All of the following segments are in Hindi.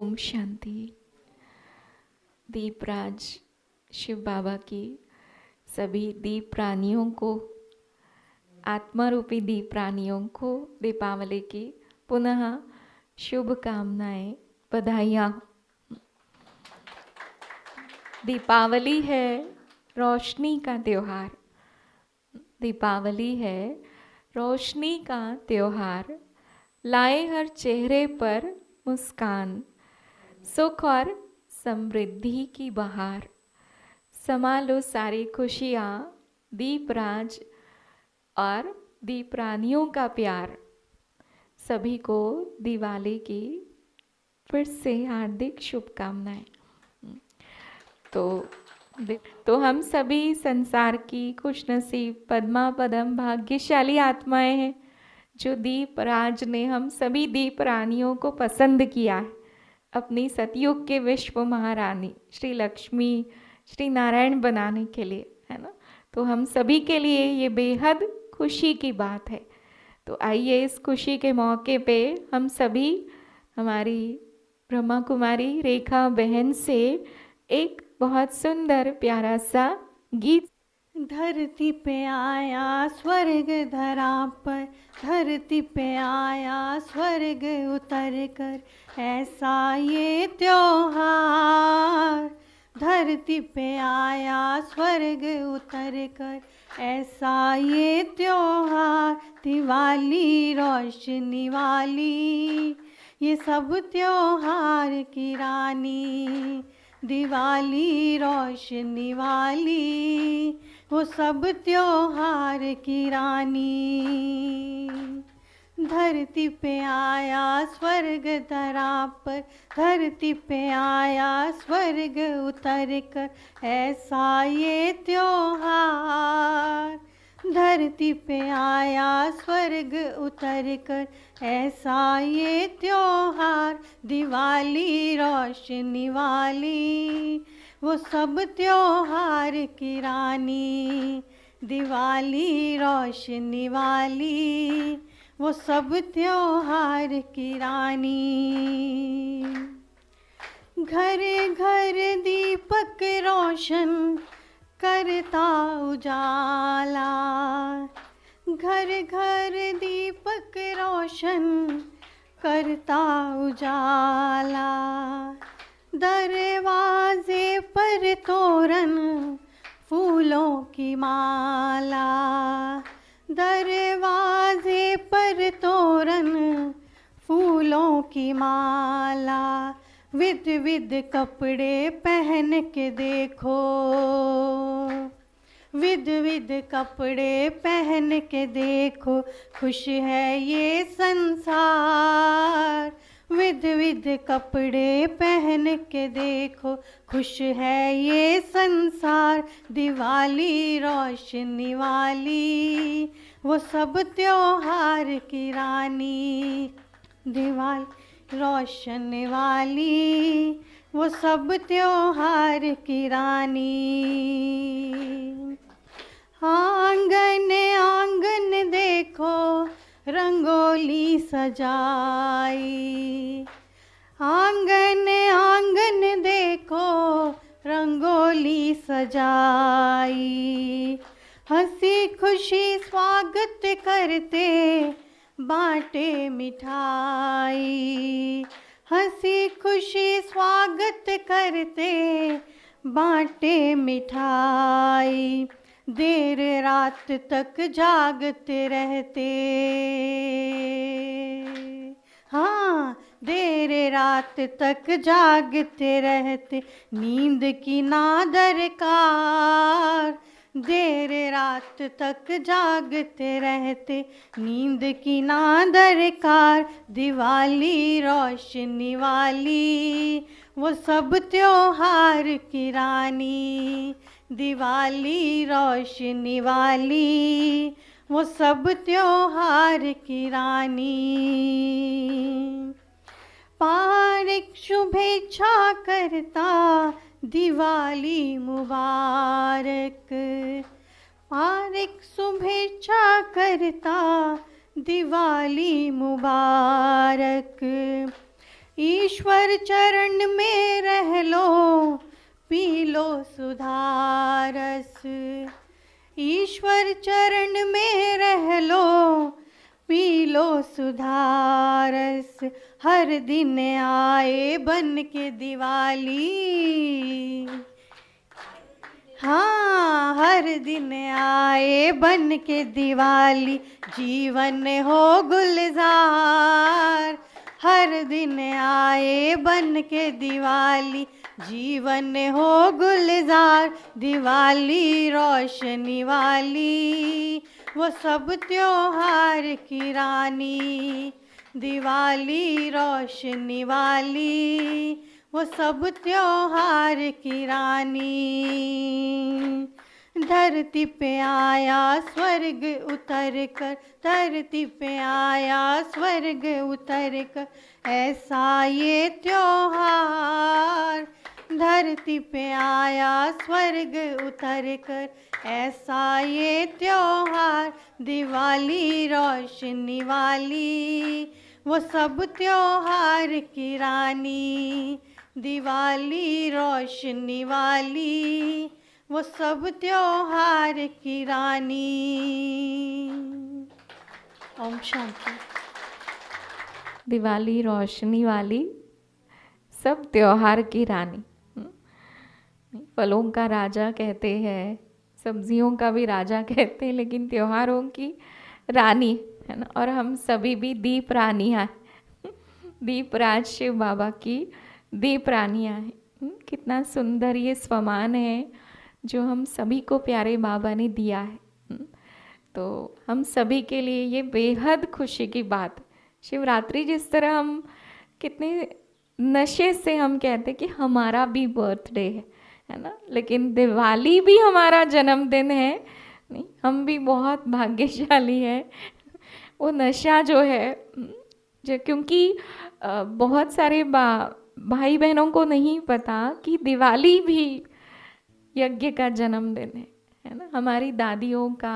ओम शांति। दीपराज शिव बाबा की सभी दीप प्राणियों को, आत्मा रूपी दीप प्राणियों को दीपावली की पुनः शुभकामनाएं, बधाइयाँ। दीपावली है रोशनी का त्योहार। दीपावली है रोशनी का त्योहार। लाए हर चेहरे पर मुस्कान, सुख और समृद्धि की बहार। समा लो सारी खुशियाँ, दीपराज और दीप रानियों का प्यार। सभी को दिवाली की फिर से हार्दिक शुभकामनाएं। तो हम सभी संसार की खुशनसीब पद्मा पदम भाग्यशाली आत्माएं हैं जो दीपराज ने हम सभी दीप रानियों को पसंद किया है। अपनी सतयुग के विश्व महारानी श्री लक्ष्मी, श्री नारायण बनाने के लिए, है ना। तो हम सभी के लिए ये बेहद खुशी की बात है। तो आइए इस खुशी के मौके पे हम सभी हमारी ब्रह्मा कुमारी रेखा बहन से एक बहुत सुंदर प्यारा सा गीत। धरती पे आया स्वर्ग धरा पर, धरती पे आया स्वर्ग उतर कर, ऐसा ये त्योहार। धरती पे आया स्वर्ग उतर कर, ऐसा ये त्योहार। दिवाली रोशनी वाली, ये सब त्योहार की रानी। दिवाली रोशनी वाली, वो सब त्योहार की रानी। धरती पे आया स्वर्ग धरा पर, धरती पे आया स्वर्ग उतर कर, ऐसा ये त्योहार। धरती पे आया स्वर्ग उतर कर, ऐसा ये त्योहार। दिवाली रोशनी वाली, वो सब त्योहार की रानी। दिवाली रोशनी वाली, वो सब त्योहार की रानी। घर घर दीपक रोशन करता उजाला, घर घर दीपक रोशन करता उजाला। दरवाजे पर तोरण फूलों की माला, दरवाजे पर तोरण फूलों की माला। विध विध कपड़े पहन के देखो, विध विध कपड़े पहन के देखो, खुश है ये संसार। विध विध कपड़े पहन के देखो, खुश है ये संसार। दिवाली रोशनी वाली, वो सब त्योहार की रानी। दिवाली रोशनी वाली, वो सब त्योहार की रानी। आंगन आंगन देखो रंगोली सजाई, आंगन आंगन देखो रंगोली सजाई। हंसी खुशी स्वागत करते बांटे मिठाई, हंसी खुशी स्वागत करते बांटे मिठाई। देर रात तक जागते रहते, हाँ देर रात तक जागते रहते, नींद की ना दरकार। देर रात तक जागते रहते, नींद की ना दरकार। दिवाली रोशनी वाली, वो सब त्योहार की रानी। दिवाली रोशनी वाली, वो सब त्योहार की रानी। पारिक शुभेच्छा करता दिवाली मुबारक, पारिक शुभेच्छा करता दिवाली मुबारक। ईश्वर चरण में रह लो, पी लो सुधारस। ईश्वर चरण में रह लो, पी लो सुधारस। हर दिन आए बन के दिवाली, हाँ हर दिन आए बन के दिवाली, जीवन हो गुलजार। हर दिन आए बन के दिवाली, जीवन हो गुलजार। दिवाली रोशनी वाली, वो सब त्योहार की रानी। दिवाली रोशनी वाली, वो सब त्योहार की रानी। धरती पे आया स्वर्ग उतर कर, धरती पे आया स्वर्ग उतर कर, ऐसा ये त्योहार। धरती पे आया स्वर्ग उतर कर, ऐसा ये त्योहार। दिवाली रोशनी वाली, वो सब त्योहार की रानी। दिवाली रोशनी वाली, वो सब त्योहार की रानी। ओम शांति। दिवाली रोशनी वाली, सब त्योहार की रानी। फलों का राजा कहते हैं, सब्जियों का भी राजा कहते हैं, लेकिन त्योहारों की रानी है ना। और हम सभी भी दीप रानियाँ, दीपराज शिव बाबा की दीप रानियाँ हैं। कितना सुंदर ये स्वमान है जो हम सभी को प्यारे बाबा ने दिया है। तो हम सभी के लिए ये बेहद खुशी की बात। शिवरात्रि जिस तरह हम कितने नशे से हम कहते हैं कि हमारा भी बर्थडे है ना, लेकिन दिवाली भी हमारा जन्मदिन है। नहीं, हम भी बहुत भाग्यशाली है। वो नशा जो है, जो क्योंकि बहुत सारे भाई बहनों को नहीं पता कि दिवाली भी यज्ञ का जन्मदिन है ना। हमारी दादियों का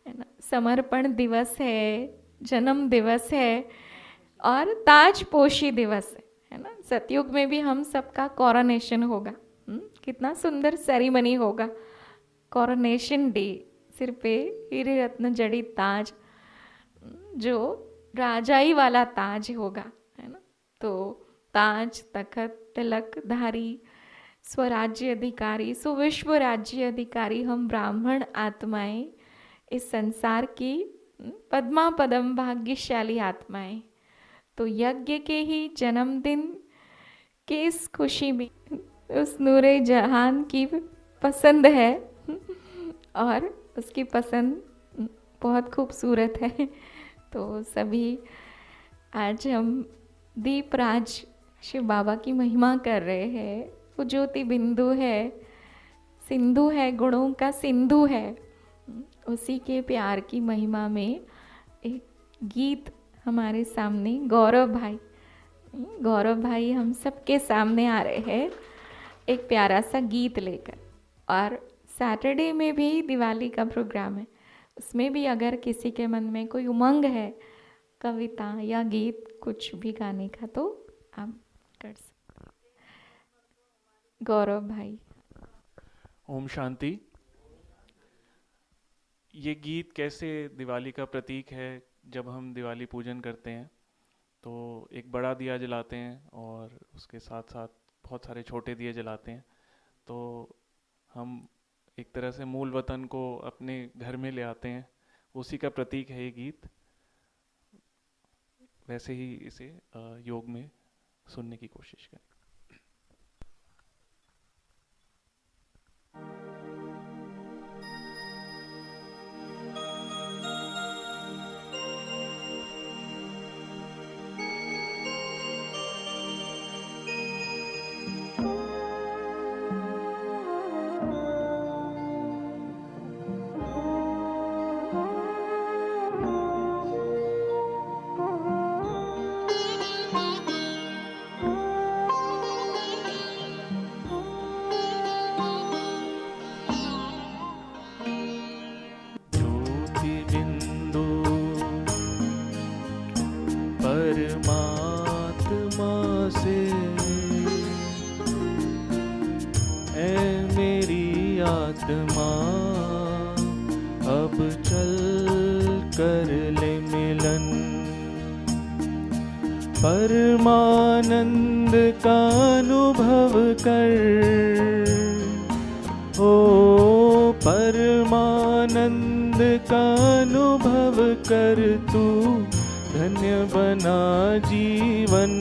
है ना समर्पण दिवस है, जन्म दिवस है और ताजपोशी दिवस है ना। सतयुग में भी हम सबका कॉरोनेशन होगा। कितना सुंदर सेरेमनी होगा, कॉरोनेशन डे। सिर पे हीरे रत्न जड़ित ताज, जो राजाई वाला ताज होगा है ना। तो ताज, तखत, तिलक धारी, स्वराज्य अधिकारी, सुविश्व राज्य अधिकारी हम ब्राह्मण आत्माएं इस संसार की पद्मा पदम भाग्यशाली आत्माएं। तो यज्ञ के ही जन्मदिन के इस खुशी में उस नूरे जहान की पसंद है और उसकी पसंद बहुत खूबसूरत है। तो सभी आज हम दीपराज शिव बाबा की महिमा कर रहे हैं। वो ज्योति बिंदु है, सिंधु है, गुणों का सिंधु है। उसी के प्यार की महिमा में एक गीत हमारे सामने गौरव भाई हम सबके सामने आ रहे हैं एक प्यारा सा गीत लेकर। और सैटरडे में भी दिवाली का प्रोग्राम है, उसमें भी अगर किसी के मन में कोई उमंग है कविता या गीत कुछ भी गाने का तो आप कर सकते। गौरव भाई। ओम शांति। ये गीत कैसे दिवाली का प्रतीक है। जब हम दिवाली पूजन करते हैं तो एक बड़ा दिया जलाते हैं और उसके साथ साथ बहुत सारे छोटे दिए जलाते हैं। तो हम एक तरह से मूल वतन को अपने घर में ले आते हैं, उसी का प्रतीक है ये गीत। वैसे ही इसे योग में सुनने की कोशिश करें। आत्मा अब चल कर ले मिलन। परमानंद का अनुभव कर, ओ परमानंद का अनुभव कर, तू धन्य बना जीवन।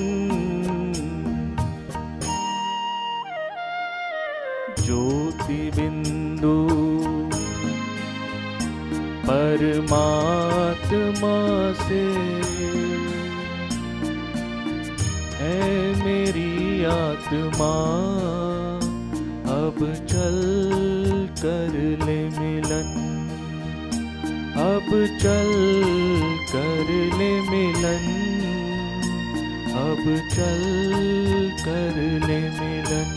ज्योति बिंदु परमात्मा से है मेरी आत्मा अब चल कर ले मिलन। अब चल कर ले मिलन। अब चल कर ले मिलन।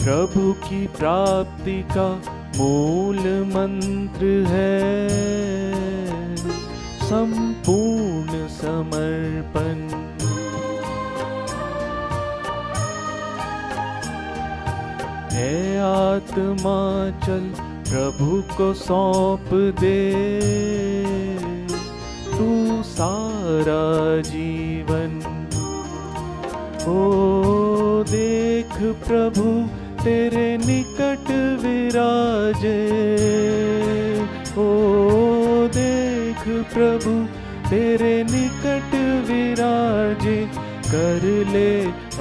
प्रभु की प्राप्ति का मूल मंत्र है संपूर्ण समर्पण। है आत्मा चल प्रभु को सौंप दे, तू सारा जीवन। ओ देख प्रभु तेरे निकट विराजे, ओ देख प्रभु तेरे निकट विराजे, कर ले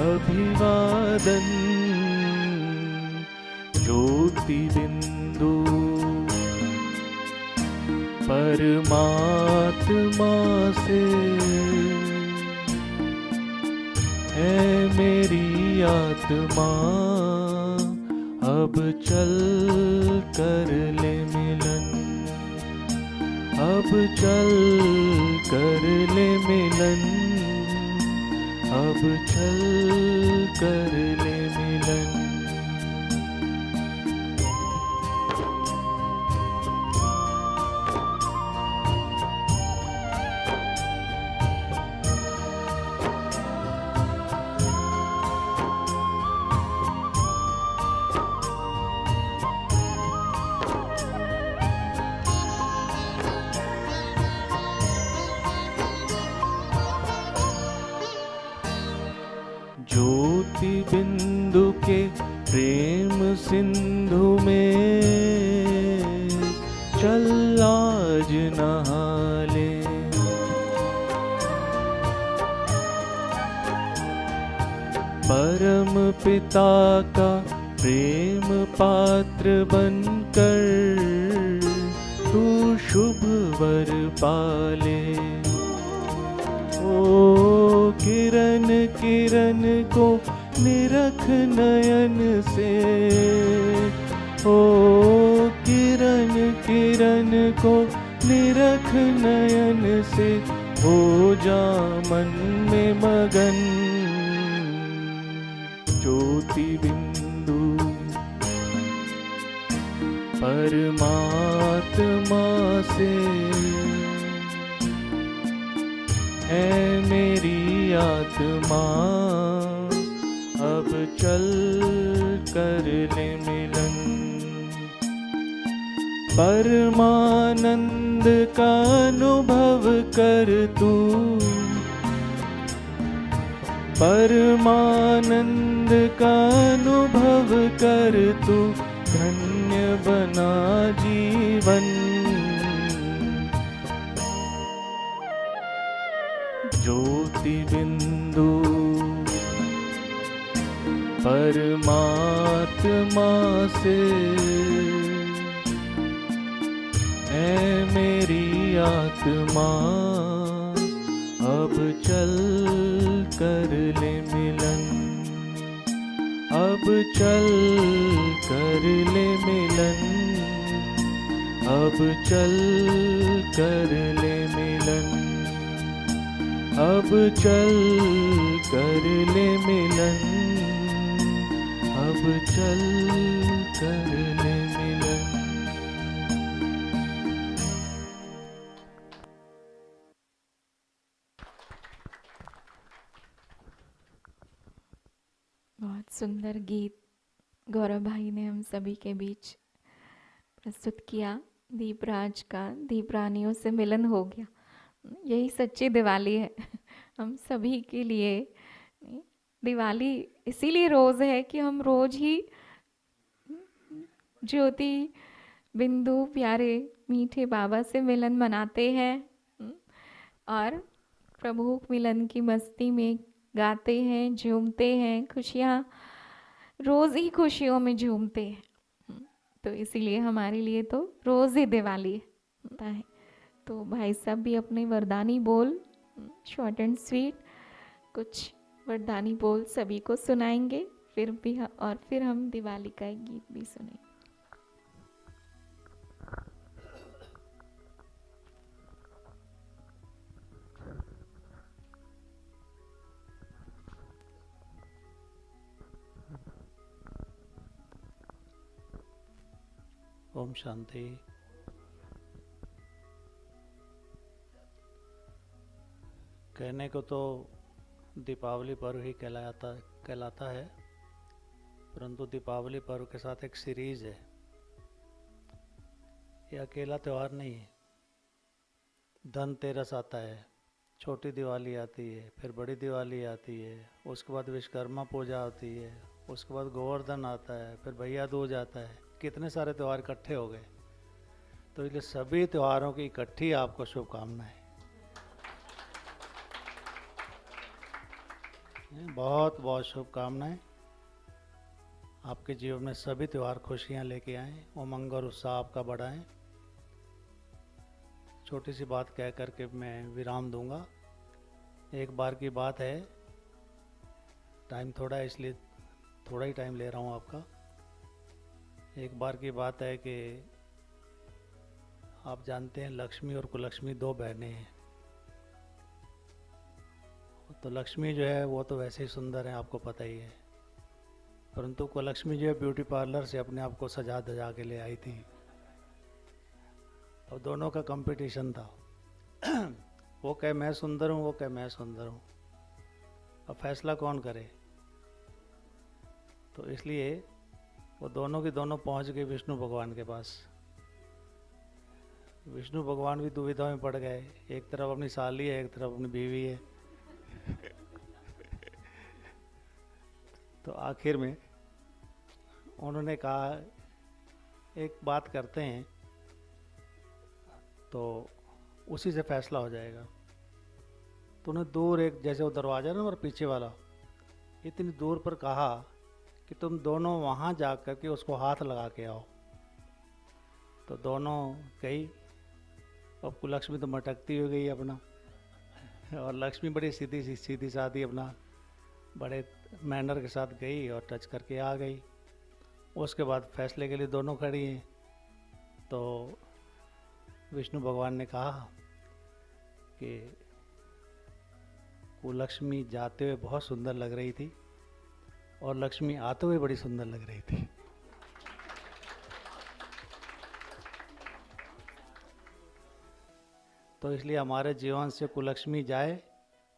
अभिवादन। ज्योति बिंदु परमात्मा से है मेरी आत्मा अब चल कर ले मिलन। अब चल कर ले मिलन। अब चल कर ले मिलन। ज्योति बिंदु के प्रेम सिंधु में चल आज नहा ले। परम पिता का प्रेम पात्र बनकर तू शुभ वर पाले। ओ किरण किरण को निरख नयन से, ओ किरण किरण को निरख नयन से, हो जा मन में मगन। ज्योति बिंदु परमात्मा से है मेरी आत्मा अब चल कर ले मिलन। परमानंद का अनुभव कर तू, परमानंद का अनुभव कर तू, धन्य बना जीवन। ज्योति बिंदु परमात्मा से है मेरी आत्मा अब चल कर ले मिलन। अब चल कर ले मिलन। अब चल कर ले मिलन। अब चल कर ले मिलन, अब चल कर ले मिलन। बहुत सुंदर गीत गौरव भाई ने हम सभी के बीच प्रस्तुत किया। दीपराज का दीप रानियों से मिलन हो गया, यही सच्ची दिवाली है हम सभी के लिए। दिवाली इसीलिए रोज़ है कि हम रोज़ ही ज्योति बिंदु प्यारे मीठे बाबा से मिलन मनाते हैं और प्रभु मिलन की मस्ती में गाते हैं, झूमते हैं, खुशियाँ रोज़ ही खुशियों में झूमते हैं। तो इसीलिए हमारे लिए तो रोज़ ही दिवाली है। तो भाई साहब भी अपने वरदानी बोल, शॉर्ट एंड स्वीट कुछ वरदानी बोल सभी को सुनाएंगे, फिर हम दिवाली का एक गीत भी सुनेंगे। ओम शांति। कहने को तो दीपावली पर्व ही कहलाता है, परंतु दीपावली पर्व के साथ एक सीरीज है। ये अकेला त्यौहार नहीं है। धनतेरस आता है, छोटी दिवाली आती है, फिर बड़ी दिवाली आती है, उसके बाद विश्वकर्मा पूजा होती है, उसके बाद गोवर्धन आता है, फिर भैया दूज आता है। कितने सारे त्यौहार इकट्ठे हो गए। तो इसलिए सभी त्योहारों की इकट्ठी आपको शुभकामनाएं। बहुत बहुत शुभकामनाएं। आपके जीवन में सभी त्यौहार खुशियां लेके आए, उमंग और उत्साह आपका बढ़ाएं। छोटी सी बात कह करके मैं विराम दूंगा। एक बार की बात है, टाइम थोड़ा है इसलिए थोड़ा ही टाइम ले रहा हूँ आपका। एक बार की बात है कि आप जानते हैं लक्ष्मी और कुलक्ष्मी दो बहनें हैं। तो लक्ष्मी जो है वो तो वैसे ही सुंदर है, आपको पता ही है, परंतु कुलक्ष्मी जो है ब्यूटी पार्लर से अपने आप को सजा धजा के ले आई थी और दोनों का कंपटीशन था। वो कहे मैं सुंदर हूँ, वो कहे मैं सुंदर हूँ। अब फैसला कौन करे? तो इसलिए वो दोनों की दोनों पहुंच गए विष्णु भगवान के पास। विष्णु भगवान भी दुविधा में पड़ गए, एक तरफ अपनी साली है, एक तरफ अपनी बीवी है। तो आखिर में उन्होंने कहा एक बात करते हैं तो उसी से फैसला हो जाएगा। तो उन्हें दूर एक जैसे वो दरवाजा ना और पीछे वाला, इतनी दूर पर कहा कि तुम दोनों वहाँ जा कर के उसको हाथ लगा के आओ। तो दोनों गई। अब कुलक्ष्मी तो मटकती हो गई अपना, और लक्ष्मी बड़ी सीधी सादी अपना बड़े मैनर के साथ गई और टच करके आ गई। उसके बाद फैसले के लिए दोनों खड़ी हैं। तो विष्णु भगवान ने कहा कि कुलक्ष्मी जाते हुए बहुत सुंदर लग रही थी और लक्ष्मी आते हुए बड़ी सुंदर लग रही थी। तो इसलिए हमारे जीवन से कुलक्ष्मी जाए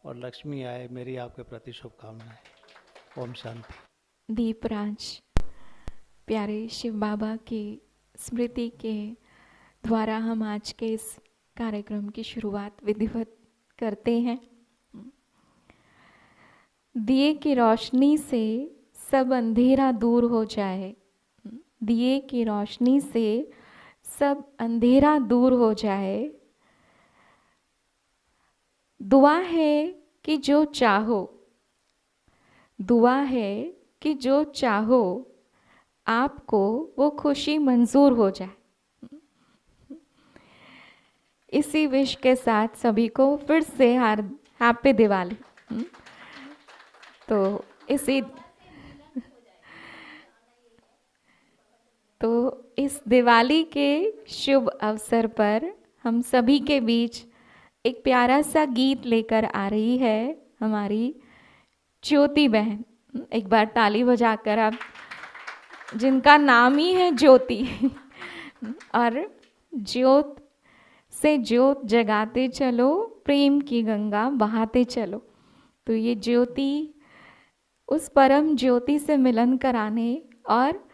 और लक्ष्मी आए, मेरी आपके प्रति शुभकामनाएं। ओम शांति। दीपराज प्यारे शिव बाबा की स्मृति के द्वारा हम आज के इस कार्यक्रम की शुरुआत विधिवत करते हैं। दिए की रोशनी से सब अंधेरा दूर हो जाए, दिए की रोशनी से सब अंधेरा दूर हो जाए। दुआ है कि जो चाहो, दुआ है कि जो चाहो आपको वो खुशी मंजूर हो जाए। इसी विश के साथ सभी को फिर से हैप्पी दिवाली। तो इस दिवाली के शुभ अवसर पर हम सभी के बीच एक प्यारा सा गीत लेकर आ रही है हमारी ज्योति बहन। एक बार ताली बजाकर आप, जिनका नाम ही है ज्योति और ज्योत से ज्योत जगाते चलो, प्रेम की गंगा बहाते चलो। तो ये ज्योति उस परम ज्योति से मिलन कराने और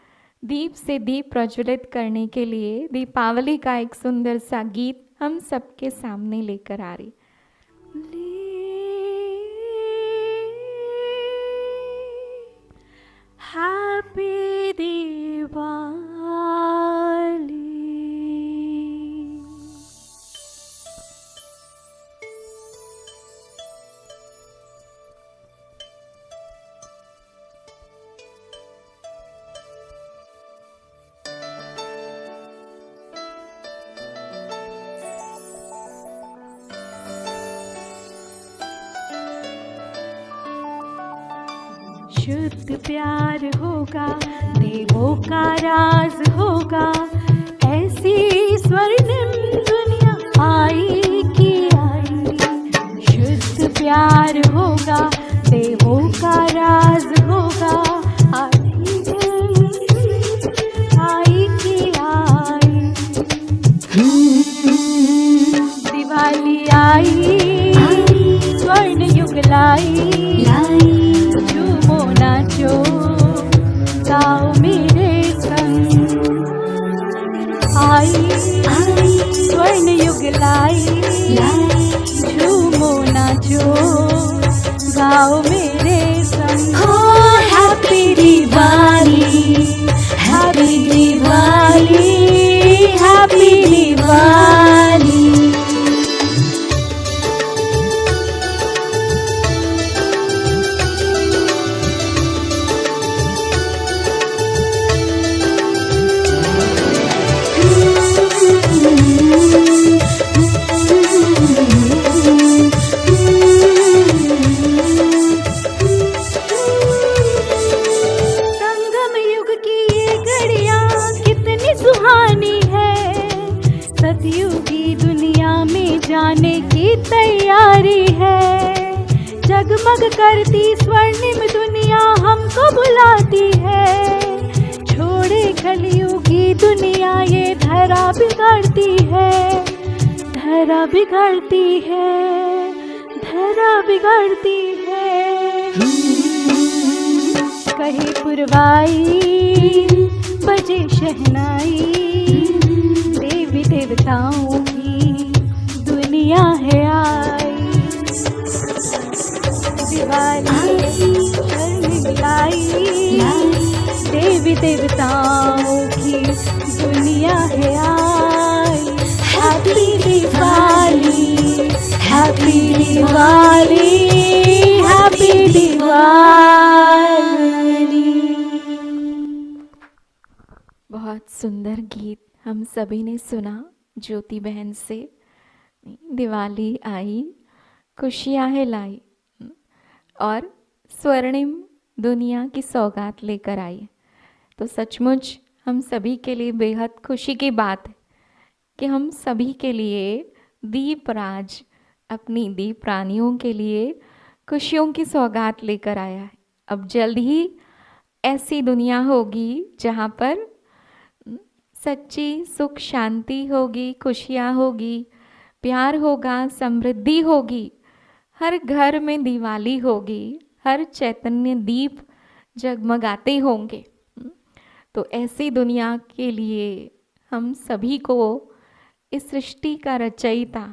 दीप से दीप प्रज्वलित करने के लिए दीपावली का एक सुंदर सा गीत हम सबके सामने लेकर आ रही। हैप्पी दिवाली। शुद्ध प्यार होगा, देवों का राज होगा, ऐसी स्वर्णिम दुनिया आई की आई। शुद्ध प्यार होगा, देवों का राज होगा, आई की आई। दिवाली आई, स्वर्ण युग लाई, नाचो गाओ मेरे संग। आई स्वर्ण युग लाई, झूमो नाचो गाओ मेरे संग। Happy Diwali, happy Diwali, happy Diwali. सतयुगी दुनिया में जाने की तैयारी है। जगमग करती स्वर्णिम दुनिया हमको बुलाती है। छोड़े कलयुगी दुनिया ये धरा बिगड़ती है, धरा बिगड़ती है, धरा बिगड़ती है। कहे पुरवाई बजे शहनाई, देवी देवताओं की दुनिया है आई। दिवाली लाई, देवी देवताओं की दुनिया है आई। Happy Diwali, happy Diwali, happy Diwali. बहुत सुंदर गीत हम सभी ने सुना ज्योति बहन से। दिवाली आई, खुशियाँ है लाई और स्वर्णिम दुनिया की सौगात लेकर आई। तो सचमुच हम सभी के लिए बेहद खुशी की बात है कि हम सभी के लिए दीपराज अपनी दीप रानियों के लिए खुशियों की सौगात लेकर आया है। अब जल्द ही ऐसी दुनिया होगी जहाँ पर सच्ची सुख शांति होगी, खुशियाँ होगी, प्यार होगा, समृद्धि होगी, हर घर में दिवाली होगी, हर चैतन्य दीप जगमगाते होंगे। तो ऐसी दुनिया के लिए हम सभी को इस सृष्टि का रचयिता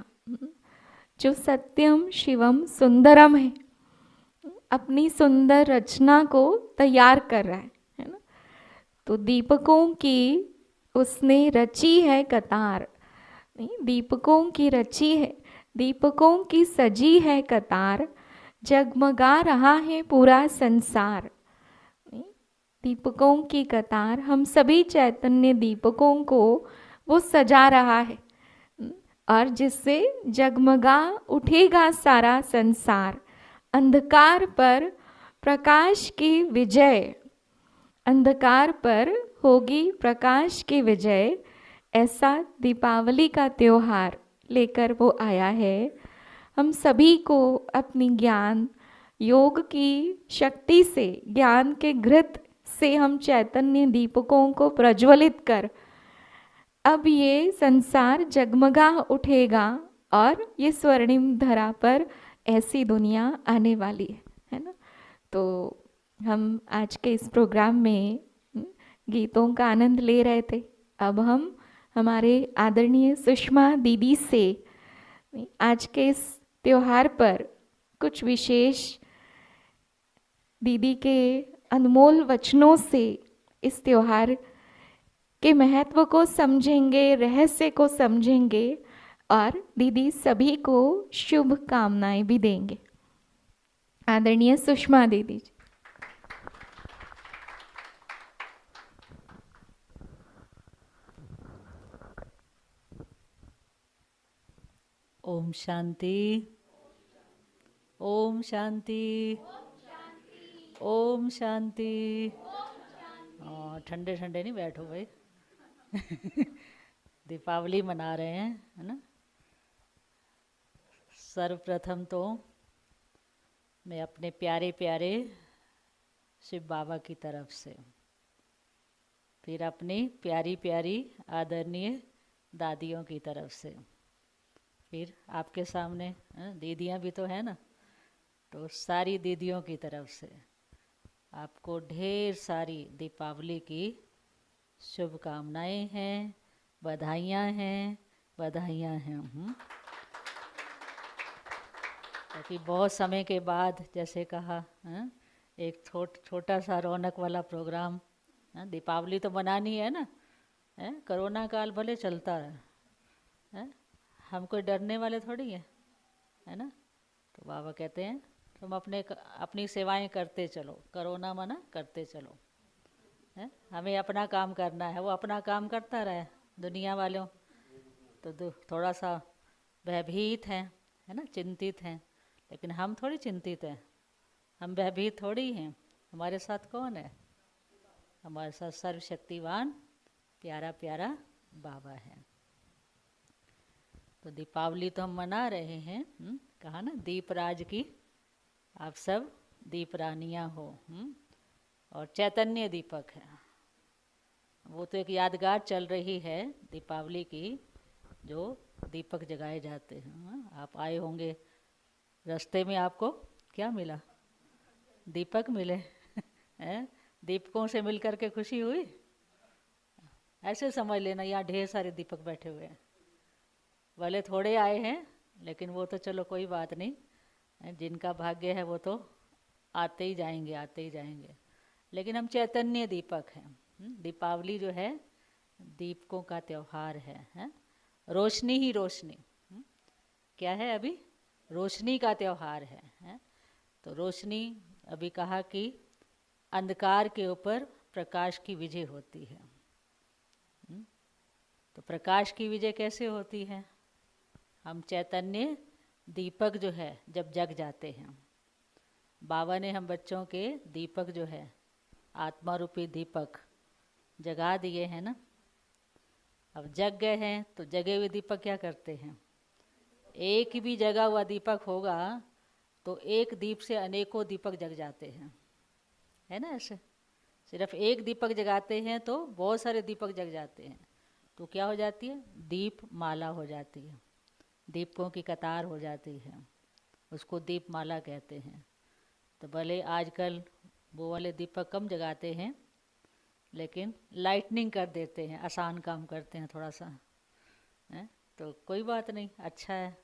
जो सत्यम शिवम सुंदरम है, अपनी सुंदर रचना को तैयार कर रहा है ना। तो दीपकों की उसने रची है कतार, नहीं दीपकों की रची है, दीपकों की सजी है कतार, जगमगा रहा है पूरा संसार। दीपकों की कतार, हम सभी चैतन्य दीपकों को वो सजा रहा है और जिससे जगमगा उठेगा सारा संसार। अंधकार पर प्रकाश की विजय, अंधकार पर होगी प्रकाश की विजय, ऐसा दीपावली का त्योहार लेकर वो आया है हम सभी को अपनी ज्ञान योग की शक्ति से, ज्ञान के घृत से हम चैतन्य दीपकों को प्रज्वलित कर अब ये संसार जगमगा उठेगा और ये स्वर्णिम धरा पर ऐसी दुनिया आने वाली है ना। तो हम आज के इस प्रोग्राम में गीतों का आनंद ले रहे थे। अब हम हमारे आदरणीय सुषमा दीदी से आज के इस त्योहार पर कुछ विशेष दीदी के अनमोल वचनों से इस त्योहार के महत्व को समझेंगे, रहस्य को समझेंगे और दीदी सभी को शुभ कामनाएं भी देंगे। आदरणीय सुषमा दीदी जी। ओम शांति, ओम शांति, ओम शांति। ठंडे ठंडे नहीं बैठो भाई। दीपावली मना रहे हैं, है ना। सर्वप्रथम तो मैं अपने प्यारे प्यारे शिव बाबा की तरफ से, फिर अपनी प्यारी प्यारी आदरणीय दादियों की तरफ से, फिर आपके सामने दीदियाँ भी तो है ना, तो सारी दीदियों की तरफ से आपको ढेर सारी दीपावली की शुभकामनाएं हैं, बधाइयाँ हैं, बधाइयाँ हैं। क्योंकि बहुत समय के बाद, जैसे कहा, एक छोटा सा रौनक वाला प्रोग्राम। दीपावली तो मनानी है ना, कोरोना काल भले चलता है, हम कोई डरने वाले थोड़ी है ना। तो बाबा कहते हैं तुम अपनी सेवाएं करते चलो, कोरोना मना करते चलो, हमें अपना काम करना है। वो अपना काम करता रहे, दुनिया वालों तो थोड़ा सा भयभीत हैं, है ना, चिंतित हैं, लेकिन हम थोड़ी चिंतित हैं, हम भयभीत थोड़ी हैं। हमारे साथ कौन है? हमारे साथ सर्वशक्तिवान प्यारा प्यारा बाबा है। तो दीपावली तो हम मना रहे हैं, कहा ना, दीपराज की आप सब दीप रानियाँ हो, और चैतन्य दीपक है। वो तो एक यादगार चल रही है दीपावली की, जो दीपक जगाए जाते हैं। आप आए होंगे, रास्ते में आपको क्या मिला? दीपक मिले। हैं? दीपकों से मिलकर के खुशी हुई। ऐसे समझ लेना, यहाँ ढेर सारे दीपक बैठे हुए हैं। भले थोड़े आए हैं, लेकिन वो तो चलो कोई बात नहीं, जिनका भाग्य है वो तो आते ही जाएंगे, आते ही जाएंगे। लेकिन हम चैतन्य दीपक हैं। दीपावली जो है दीपकों का त्यौहार है? रोशनी ही रोशनी। क्या है? अभी रोशनी का त्यौहार है? तो रोशनी, अभी कहा कि अंधकार के ऊपर प्रकाश की विजय होती है। तो प्रकाश की विजय कैसे होती है? हम चैतन्य दीपक जो है जब जग जाते हैं। बाबा ने हम बच्चों के दीपक जो है, आत्मा रूपी दीपक जगा दिए हैं ना। अब जग गए हैं तो जगे हुए दीपक क्या करते हैं? एक भी जगा हुआ दीपक होगा तो एक दीप से अनेकों दीपक जग जाते हैं, है ना। ऐसे सिर्फ एक दीपक जगाते हैं तो बहुत सारे दीपक जग जाते हैं। तो क्या हो जाती है? दीप माला हो जाती है, दीपकों की कतार हो जाती है, उसको दीप माला कहते हैं। तो भले आजकल वो वाले दीपक कम जगाते हैं, लेकिन लाइटनिंग कर देते हैं, आसान काम करते हैं थोड़ा सा, है? तो कोई बात नहीं, अच्छा है।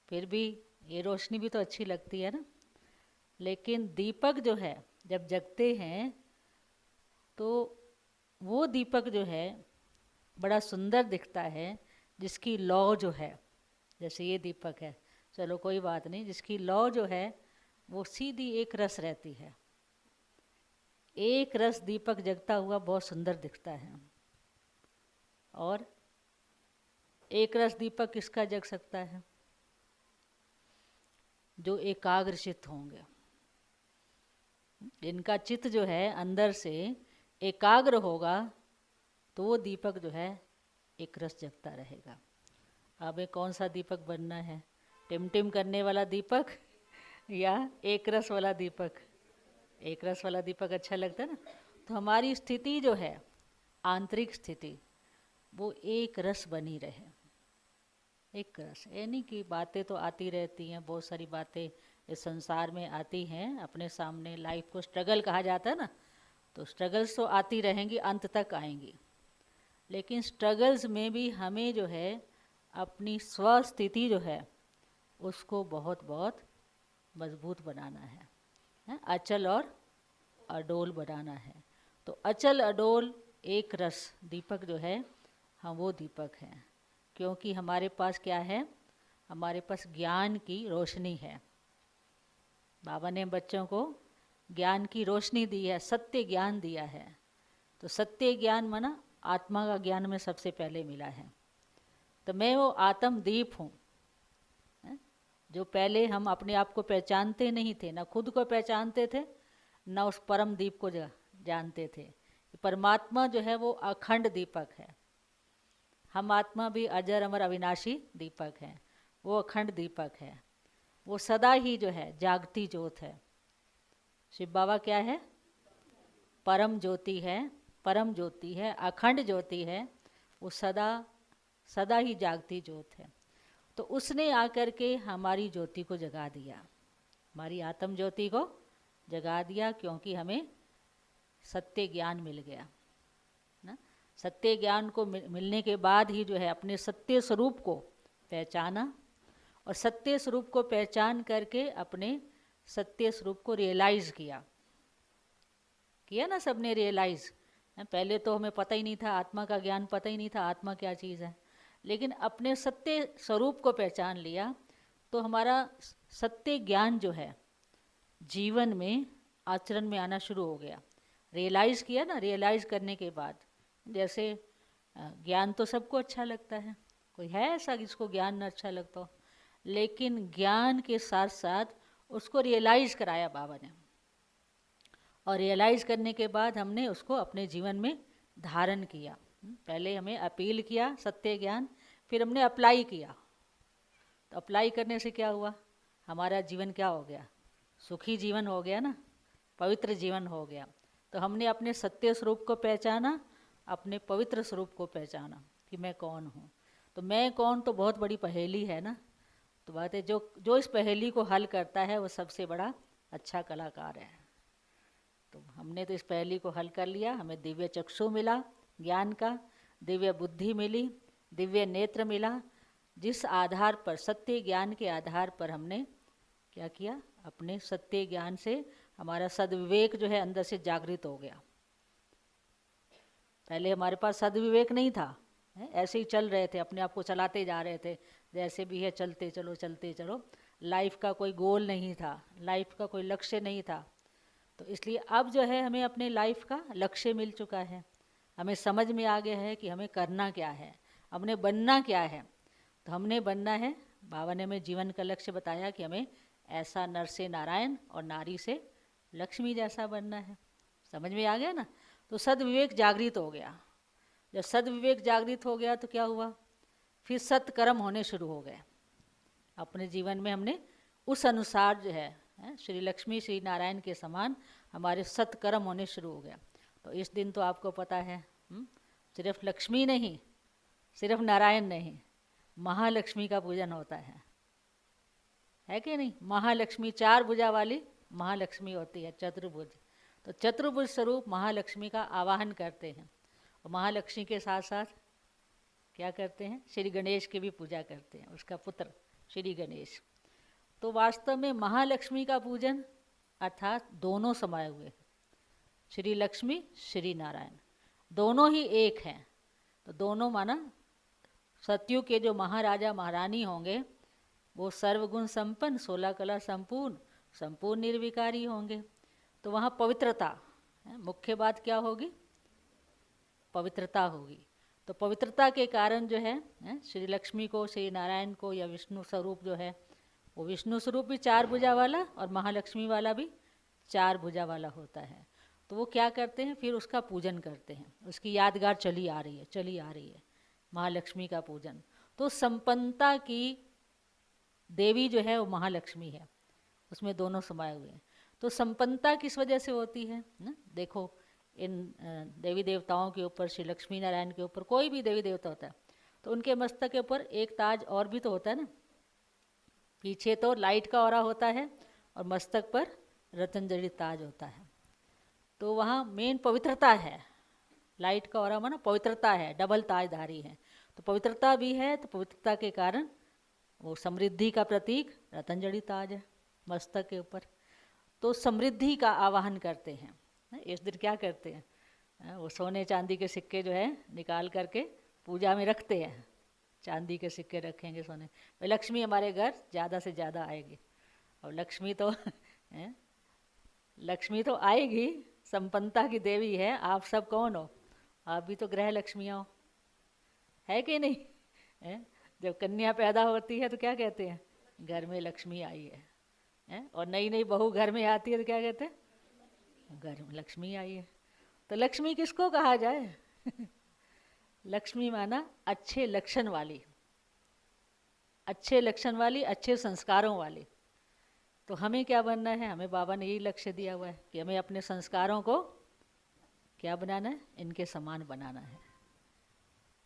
फिर भी ये रोशनी भी तो अच्छी लगती है ना। लेकिन दीपक जो है जब जगते हैं तो वो दीपक जो है बड़ा सुंदर दिखता है, जिसकी लौ जो है, जैसे ये दीपक है, चलो कोई बात नहीं, जिसकी लौ जो है वो सीधी एक रस रहती है। एक रस दीपक जगता हुआ बहुत सुंदर दिखता है। और एक रस दीपक किसका जग सकता है? जो एकाग्रचित्त होंगे, जिनका चित्त जो है अंदर से एकाग्र होगा, तो वो दीपक जो है एक रस जगता रहेगा। हमें कौन सा दीपक बनना है? टिमटिम करने वाला दीपक या एक रस वाला दीपक? एक रस वाला दीपक अच्छा लगता है ना। तो हमारी स्थिति जो है, आंतरिक स्थिति, वो एक रस बनी रहे। एक रस, ये नहीं कि बातें तो आती रहती हैं, बहुत सारी बातें इस संसार में आती हैं अपने सामने। लाइफ को स्ट्रगल कहा जाता है ना, तो स्ट्रगल्स तो आती रहेंगी, अंत तक आएंगी। लेकिन स्ट्रगल्स में भी हमें जो है अपनी स्वस्थिति जो है उसको बहुत बहुत मजबूत बनाना है, अचल और अडोल बनाना है। तो अचल अडोल एक रस दीपक जो है, हम वो दीपक हैं, क्योंकि हमारे पास क्या है, हमारे पास ज्ञान की रोशनी है। बाबा ने बच्चों को ज्ञान की रोशनी दी है, सत्य ज्ञान दिया है। तो सत्य ज्ञान माना आत्मा का ज्ञान में सबसे पहले मिला है। तो मैं वो आत्मदीप हूँ, जो पहले हम अपने आप को पहचानते नहीं थे, ना खुद को पहचानते थे, ना उस परम दीप को जानते थे। परमात्मा जो है वो अखंड दीपक है। हम आत्मा भी अजर अमर अविनाशी दीपक हैं, वो अखंड दीपक है। वो सदा ही जो है जागती ज्योत है। शिव बाबा क्या है? परम ज्योति है, परम ज्योति है, अखंड ज्योति है। वो सदा सदा ही जागती ज्योत है। तो उसने आकर के हमारी ज्योति को जगा दिया, हमारी आत्म ज्योति को जगा दिया, क्योंकि हमें सत्य ज्ञान मिल गया ना। सत्य ज्ञान को मिलने के बाद ही जो है अपने सत्य स्वरूप को पहचाना, और सत्य स्वरूप को पहचान करके अपने सत्य स्वरूप को रियलाइज़ किया ना। सबने रियलाइज़, पहले तो हमें पता ही नहीं था, आत्मा का ज्ञान पता ही नहीं था आत्मा क्या चीज़ है। लेकिन अपने सत्य स्वरूप को पहचान लिया तो हमारा सत्य ज्ञान जो है जीवन में आचरण में आना शुरू हो गया। रियलाइज़ किया ना, रियलाइज़ करने के बाद, जैसे ज्ञान तो सबको अच्छा लगता है, कोई है ऐसा जिसको ज्ञान न अच्छा लगता हो? लेकिन ज्ञान के साथ साथ उसको रियलाइज़ कराया बाबा ने, और रियलाइज़ करने के बाद हमने उसको अपने जीवन में धारण किया। पहले हमें अपील किया सत्य ज्ञान, फिर हमने अप्लाई किया। तो अप्लाई करने से क्या हुआ? हमारा जीवन क्या हो गया? सुखी जीवन हो गया ना, पवित्र जीवन हो गया। तो हमने अपने सत्य स्वरूप को पहचाना, अपने पवित्र स्वरूप को पहचाना कि मैं कौन हूँ। तो मैं कौन तो बहुत बड़ी पहेली है ना। तो बात है, जो इस पहेली को हल करता है वो सबसे बड़ा अच्छा कलाकार है। तो हमने तो इस पहेली को हल कर लिया। हमें दिव्य चक्षु मिला ज्ञान का, दिव्य बुद्धि मिली, दिव्य नेत्र मिला, जिस आधार पर, सत्य ज्ञान के आधार पर हमने क्या किया? अपने सत्य ज्ञान से हमारा सद्विवेक जो है अंदर से जागृत हो गया। पहले हमारे पास सद्विवेक नहीं था, ऐसे ही चल रहे थे, अपने आप को चलाते जा रहे थे, जैसे भी है चलते चलो चलते चलो। लाइफ का कोई गोल नहीं था, लाइफ का कोई लक्ष्य नहीं था। तो इसलिए अब जो है हमें अपने लाइफ का लक्ष्य मिल चुका है, हमें समझ में आ गया है कि हमें करना क्या है, हमने बनना क्या है। तो हमने बनना है, बाबा ने हमें जीवन का लक्ष्य बताया कि हमें ऐसा नर से नारायण और नारी से लक्ष्मी जैसा बनना है। समझ में आ गया ना। तो सद्विवेक जागृत हो गया। जब सद्विवेक जागृत हो गया तो क्या हुआ? फिर सत्कर्म होने शुरू हो गए अपने जीवन में। हमने उस अनुसार जो है श्री लक्ष्मी श्री नारायण के समान हमारे सत्कर्म होने शुरू हो गया। तो इस दिन तो आपको पता है, सिर्फ लक्ष्मी नहीं, सिर्फ नारायण नहीं, महालक्ष्मी का पूजन होता है कि नहीं? महालक्ष्मी 4 भुजा वाली महालक्ष्मी होती है, चतुर्भुज। तो चतुर्भुज स्वरूप महालक्ष्मी का आवाहन करते हैं। और महालक्ष्मी के साथ साथ क्या करते हैं? श्री गणेश की भी पूजा करते हैं, उसका पुत्र श्री गणेश। तो वास्तव में महालक्ष्मी का पूजन अर्थात दोनों समाये हुए हैं, श्री लक्ष्मी श्री नारायण, दोनों ही एक हैं। तो दोनों माना सतयुग के जो महाराजा महारानी होंगे वो सर्वगुण संपन्न, 16 कला संपूर्ण, संपूर्ण निर्विकारी होंगे। तो वहाँ पवित्रता, मुख्य बात क्या होगी? पवित्रता होगी। तो पवित्रता के कारण जो है श्री लक्ष्मी को, श्री नारायण को, या विष्णु स्वरूप जो है वो विष्णु स्वरूप भी 4 भुजा वाला और महालक्ष्मी वाला भी 4 भुजा वाला होता है। तो वो क्या करते हैं? फिर उसका पूजन करते हैं, उसकी यादगार चली आ रही है महालक्ष्मी का पूजन। तो संपन्नता की देवी जो है वो महालक्ष्मी है, उसमें दोनों समाये हुए हैं। तो संपन्नता किस वजह से होती है ना? देखो इन देवी देवताओं के ऊपर, श्री लक्ष्मी नारायण के ऊपर, कोई भी देवी देवता होता है तो उनके मस्तक के ऊपर एक ताज और भी तो होता है ना। पीछे तो लाइट का ऑरा होता है और मस्तक पर रतन जड़ित ताज होता है। तो वहाँ मेन पवित्रता है। लाइट का ऑरा माना पवित्रता है, डबल ताजधारी है, तो पवित्रता भी है। तो पवित्रता के कारण वो समृद्धि का प्रतीक रतन जड़ित ताज है मस्तक के ऊपर। तो समृद्धि का आवाहन करते हैं। इस दिन क्या करते हैं, वो सोने चांदी के सिक्के जो है निकाल करके पूजा में रखते हैं। चांदी के सिक्के रखेंगे सोने, भाई लक्ष्मी हमारे घर ज़्यादा से ज़्यादा आएगी। और लक्ष्मी तो लक्ष्मी तो आएगी, संपन्नता की देवी है। आप सब कौन हो? आप भी तो गृह लक्ष्मियाँ हो, है कि नहीं? जब कन्या पैदा होती है तो क्या कहते हैं? घर में लक्ष्मी आई है। और नई नई बहू घर में आती है तो क्या कहते हैं? घर में लक्ष्मी आई है। तो लक्ष्मी किसको कहा जाए? लक्ष्मी माना अच्छे लक्षण वाली, अच्छे लक्षण वाली, अच्छे संस्कारों वाली। तो हमें क्या बनना है? हमें बाबा ने यही लक्ष्य दिया हुआ है कि हमें अपने संस्कारों को क्या बनाना है? इनके समान बनाना है।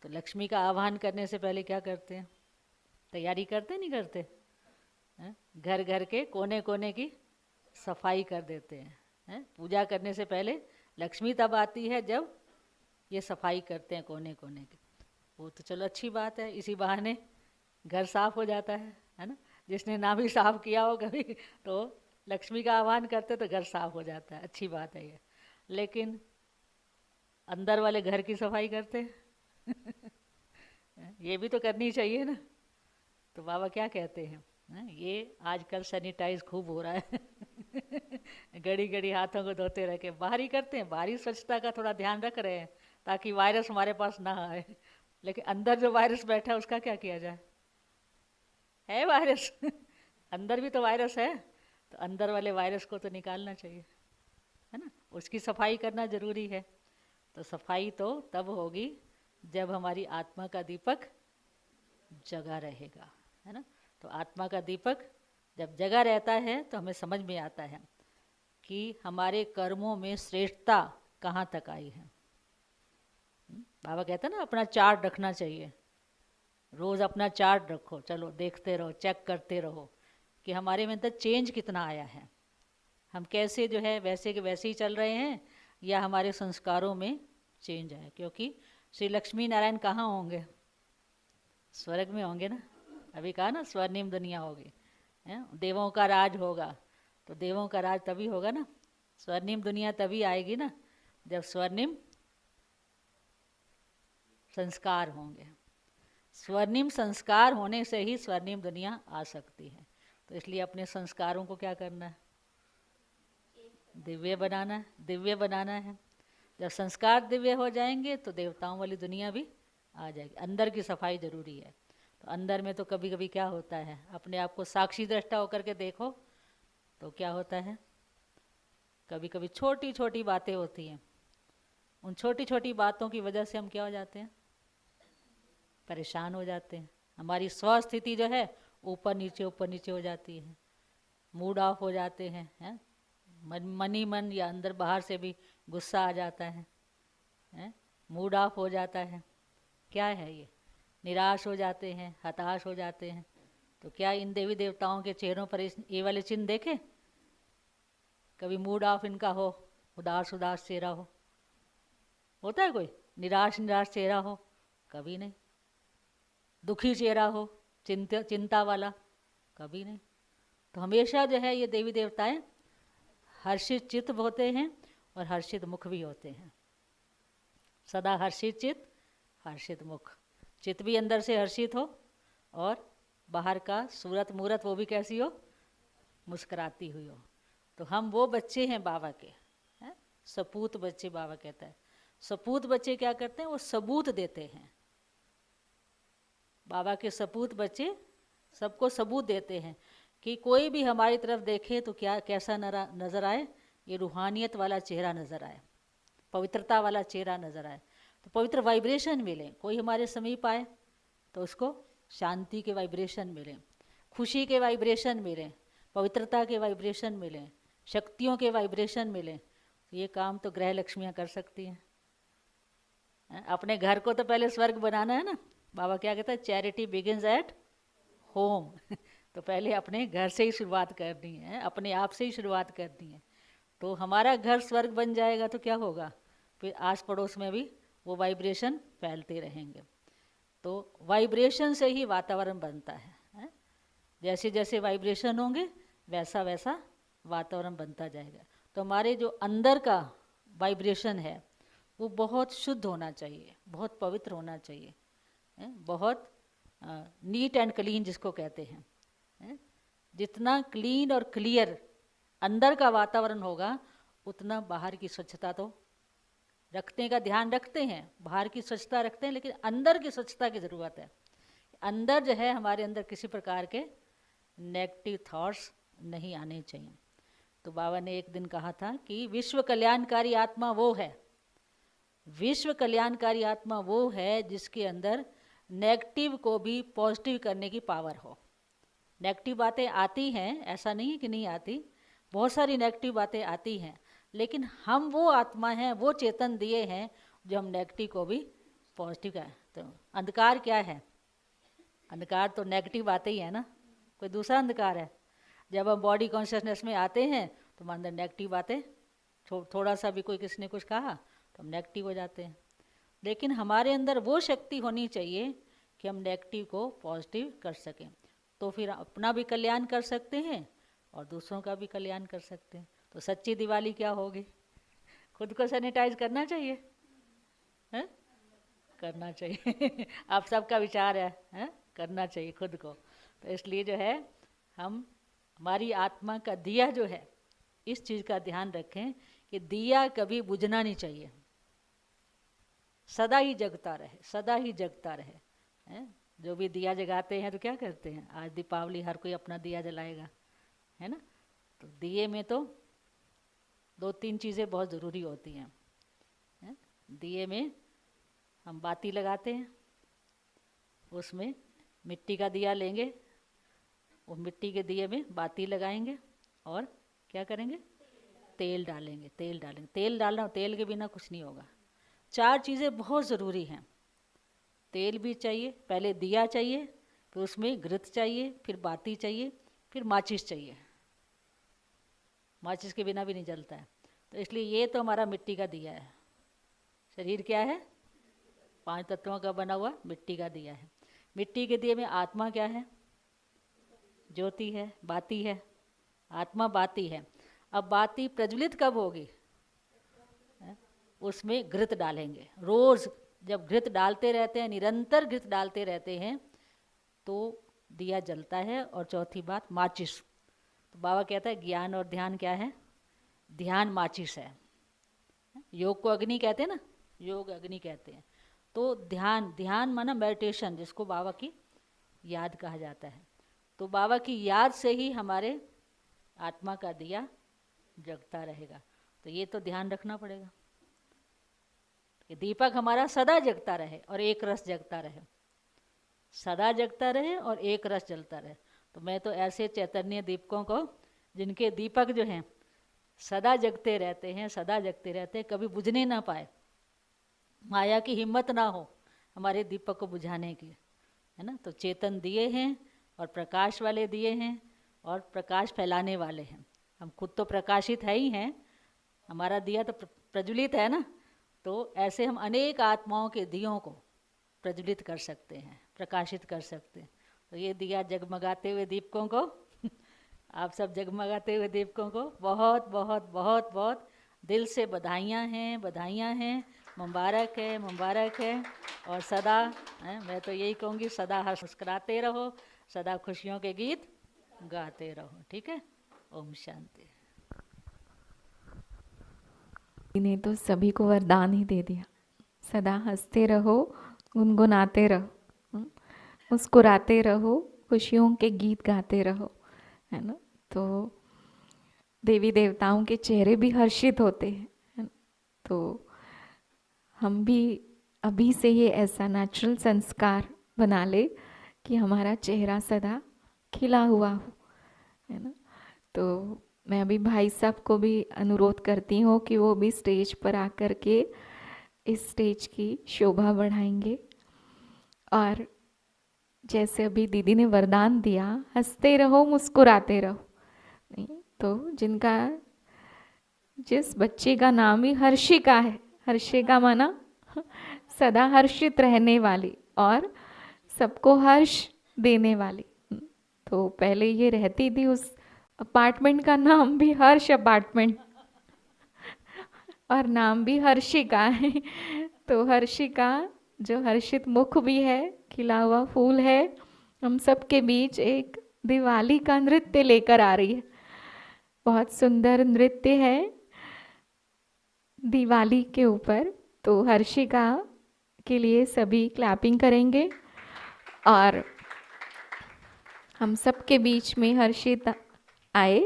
तो लक्ष्मी का आह्वान करने से पहले क्या करते हैं? तैयारी करते नहीं करते? घर घर के कोने कोने की सफाई कर देते हैं। पूजा करने से पहले लक्ष्मी तब आती है जब ये सफाई करते हैं कोने कोने की। वो तो चलो अच्छी बात है, इसी बहाने घर साफ हो जाता है ना। जिसने ना भी साफ किया हो कभी तो लक्ष्मी का आह्वान करते तो घर साफ हो जाता है, अच्छी बात है ये। लेकिन अंदर वाले घर की सफाई करते ये भी तो करनी चाहिए ना। तो बाबा क्या कहते हैं, ये आजकल सैनिटाइज खूब हो रहा है घड़ी घड़ी हाथों को धोते रह के बाहर ही करते हैं। बाहरी स्वच्छता का थोड़ा ध्यान रख रहे हैं ताकि वायरस हमारे पास ना आए। लेकिन अंदर जो वायरस बैठा है उसका क्या किया जाए? है वायरस अंदर भी तो वायरस है, तो अंदर वाले वायरस को तो निकालना चाहिए, है ना। उसकी सफाई करना जरूरी है। तो सफाई तो तब होगी जब हमारी आत्मा का दीपक जगा रहेगा, है ना। तो आत्मा का दीपक जब जगा रहता है तो हमें समझ में आता है कि हमारे कर्मों में श्रेष्ठता कहाँ तक आई है। बाबा कहते हैं ना अपना चार्ट रखना चाहिए, रोज़ अपना चार्ट रखो, चलो देखते रहो, चेक करते रहो कि हमारे में अंदर चेंज कितना आया है। हम कैसे जो है वैसे के वैसे ही चल रहे हैं या हमारे संस्कारों में चेंज आया। क्योंकि श्री लक्ष्मी नारायण कहाँ होंगे? स्वर्ग में होंगे ना। अभी कहा ना स्वर्णिम दुनिया होगी, देवों का राज होगा। तो देवों का राज तभी होगा ना, स्वर्णिम दुनिया तभी आएगी ना जब स्वर्णिम संस्कार होंगे। स्वर्णिम संस्कार होने से ही स्वर्णिम दुनिया आ सकती है। तो इसलिए अपने संस्कारों को क्या करना है? दिव्य बनाना है, दिव्य बनाना है। जब संस्कार दिव्य हो जाएंगे तो देवताओं वाली दुनिया भी आ जाएगी। अंदर की सफाई जरूरी है। तो अंदर में तो कभी कभी क्या होता है, अपने आप को साक्षी दृष्टा होकर के देखो तो क्या होता है, कभी कभी छोटी छोटी बातें होती हैं। उन छोटी छोटी बातों की वजह से हम क्या हो जाते हैं? परेशान हो जाते हैं। हमारी स्वस्थिति जो है ऊपर नीचे हो जाती है, मूड ऑफ हो जाते हैं, मन ही मन या अंदर बाहर से भी गुस्सा आ जाता है, मूड ऑफ हो जाता है। क्या है ये? निराश हो जाते हैं, हताश हो जाते हैं। तो क्या इन देवी देवताओं के चेहरों पर ये वाले चिन्ह देखे? कभी मूड ऑफ इनका हो, उदास उदास चेहरा हो, होता है कोई? निराश चेहरा हो? कभी नहीं। दुखी चेहरा हो, चिंता वाला? कभी नहीं। तो हमेशा जो है ये देवी देवताएं हर्षित चित्त होते हैं और हर्षित मुख भी होते हैं। सदा हर्षित चित्त, हर्षित मुख। चित्त भी अंदर से हर्षित हो और बाहर का सूरत मूरत वो भी कैसी हो? मुस्कुराती हुई हो। तो हम वो बच्चे हैं बाबा के, हैं? सपूत बच्चे बाबा कहता है। सपूत बच्चे क्या करते हैं? वो सबूत देते हैं। बाबा के सपूत बच्चे सबको सबूत देते हैं कि कोई भी हमारी तरफ देखे तो क्या कैसा नज़र आए? ये रूहानियत वाला चेहरा नज़र आए, पवित्रता वाला चेहरा नज़र आए। तो पवित्र वाइब्रेशन मिले। कोई हमारे समीप आए तो उसको शांति के वाइब्रेशन मिले। खुशी के वाइब्रेशन मिलें, पवित्रता के वाइब्रेशन मिलें, शक्तियों के वाइब्रेशन मिलें, तो ये काम तो ग्रह लक्ष्मियाँ कर सकती हैं। अपने घर को तो पहले स्वर्ग बनाना है ना। बाबा क्या कहता है, चैरिटी बिगिंस एट होम। तो पहले अपने घर से ही शुरुआत करनी है, अपने आप से ही शुरुआत करनी है। तो हमारा घर स्वर्ग बन जाएगा तो क्या होगा, फिर आस पड़ोस में भी वो वाइब्रेशन फैलते रहेंगे। तो वाइब्रेशन से ही वातावरण बनता है। जैसे जैसे वाइब्रेशन होंगे वैसा वैसा वातावरण बनता जाएगा। तो हमारे जो अंदर का वाइब्रेशन है वो बहुत शुद्ध होना चाहिए, बहुत पवित्र होना चाहिए, बहुत नीट एंड क्लीन जिसको कहते हैं। जितना क्लीन और क्लियर अंदर का वातावरण होगा उतना बाहर की स्वच्छता तो रखने का ध्यान रखते हैं, बाहर की स्वच्छता रखते हैं, लेकिन अंदर की स्वच्छता की ज़रूरत है। अंदर जो है हमारे अंदर किसी प्रकार के नेगेटिव थॉट्स नहीं आने चाहिए। तो बाबा ने एक दिन कहा था कि विश्व कल्याणकारी आत्मा वो है, विश्व कल्याणकारी आत्मा वो है जिसके अंदर नेगेटिव को भी पॉजिटिव करने की पावर हो। नेगेटिव बातें आती हैं, ऐसा नहीं है कि नहीं आती, बहुत सारी नेगेटिव बातें आती हैं, लेकिन हम वो आत्मा हैं, वो चेतन दिए हैं जो हम नेगेटिव को भी पॉजिटिव करें। तो अंधकार क्या है, अंधकार तो नेगेटिव बातें ही है ना, कोई दूसरा अंधकार है। जब हम बॉडी कॉन्शियसनेस में आते हैं तो हमारे अंदर नेगेटिव बातें, थोड़ा सा भी कोई किसी ने कुछ कहा तो हम नेगेटिव हो जाते हैं। लेकिन हमारे अंदर वो शक्ति होनी चाहिए कि हम नेगेटिव को पॉजिटिव कर सकें, तो फिर अपना भी कल्याण कर सकते हैं और दूसरों का भी कल्याण कर सकते हैं। तो सच्ची दिवाली क्या होगी, खुद को सैनिटाइज करना चाहिए, है? करना चाहिए। आप सबका विचार है? करना चाहिए खुद को। तो इसलिए जो है हम हमारी आत्मा का दिया जो है, इस चीज़ का ध्यान रखें कि दिया कभी बुझना नहीं चाहिए, सदा ही जगता रहे, सदा ही जगता रहे, है? जो भी दिया जगाते हैं तो क्या करते हैं, आज दीपावली हर कोई अपना दिया जलाएगा, है ना। तो दिए में तो 2-3 चीज़ें बहुत ज़रूरी होती हैं, है? दिए में हम बाती लगाते हैं, उसमें मिट्टी का दिया लेंगे, वो मिट्टी के दिए में बाती लगाएंगे और क्या करेंगे, तेल डालेंगे, तेल डालेंगे, तेल डालना, तेल के बिना कुछ नहीं होगा। 4 चीज़ें बहुत ज़रूरी हैं, तेल भी चाहिए, पहले दिया चाहिए, फिर उसमें घृत चाहिए, फिर बाती चाहिए, फिर माचिस चाहिए, माचिस के बिना भी नहीं जलता है। तो इसलिए ये तो हमारा मिट्टी का दिया है। शरीर क्या है, 5 तत्वों का बना हुआ मिट्टी का दिया है। मिट्टी के दिए में आत्मा क्या है, ज्योति है, बाती है, आत्मा बाती है। अब बाती प्रज्वलित कब होगी, उसमें घृत डालेंगे। रोज़ जब घृत डालते रहते हैं, निरंतर घृत डालते रहते हैं, तो दिया जलता है। और चौथी बात माचिस, तो बाबा कहता है ज्ञान और ध्यान क्या है, ध्यान माचिस है। योग को अग्नि कहते हैं ना, योग अग्नि कहते हैं। तो ध्यान, ध्यान माना मेडिटेशन, जिसको बाबा की याद कहा जाता है। तो बाबा की याद से ही हमारे आत्मा का दिया जगता रहेगा। तो ये तो ध्यान रखना पड़ेगा कि दीपक हमारा सदा जगता रहे और एक रस जगता रहे, सदा जगता रहे और एक रस जलता रहे। तो मैं तो ऐसे चैतन्य दीपकों को, जिनके दीपक जो हैं सदा जगते रहते हैं, सदा जगते रहते हैं, कभी बुझने ना पाए, माया की हिम्मत ना हो हमारे दीपक को बुझाने की, है ना। तो चेतन दिए हैं और प्रकाश वाले दिए हैं और प्रकाश फैलाने वाले हैं। हम खुद तो प्रकाशित है ही हैं, हमारा दिया तो प्रज्वलित है ना। तो ऐसे हम अनेक आत्माओं के दियों को प्रज्वलित कर सकते हैं, प्रकाशित कर सकते हैं। तो ये दिया जगमगाते हुए दीपकों को आप सब जगमगाते हुए दीपकों को बहुत बहुत बहुत बहुत दिल से बधाइयाँ हैं, बधाइयाँ हैं, मुबारक है, मुबारक है। और सदा मैं तो यही कहूँगी, सदा मुस्कुराते रहो, सदा खुशियों के गीत गाते रहो। ठीक है, ओम शांति। ने तो सभी को वरदान ही दे दिया, सदा हंसते रहो, गुनगुनाते रहो, मुस्कुराते रहो, खुशियों के गीत गाते रहो, है ना। तो देवी देवताओं के चेहरे भी हर्षित होते हैं, है ना? तो हम भी अभी से ये ऐसा नेचुरल संस्कार बना ले कि हमारा चेहरा सदा खिला हुआ हूँ, है ना। तो मैं अभी भाई साहब को भी अनुरोध करती हूँ कि वो भी स्टेज पर आकर के इस स्टेज की शोभा बढ़ाएंगे। और जैसे अभी दीदी ने वरदान दिया, हंसते रहो मुस्कुराते रहो, नहीं तो जिस बच्चे का नाम ही हर्षिका है, हर्षिका माना सदा हर्षित रहने वाली और सबको हर्ष देने वाली। तो पहले ये रहती थी, उस अपार्टमेंट का नाम भी हर्ष अपार्टमेंट और नाम भी हर्षिका है। तो हर्षिका जो हर्षित मुख भी है, खिला हुआ फूल है, हम सबके बीच एक दिवाली का नृत्य लेकर आ रही है। बहुत सुंदर नृत्य है दिवाली के ऊपर। तो हर्षिका के लिए सभी क्लैपिंग करेंगे और हम सबके बीच में हर्षित आए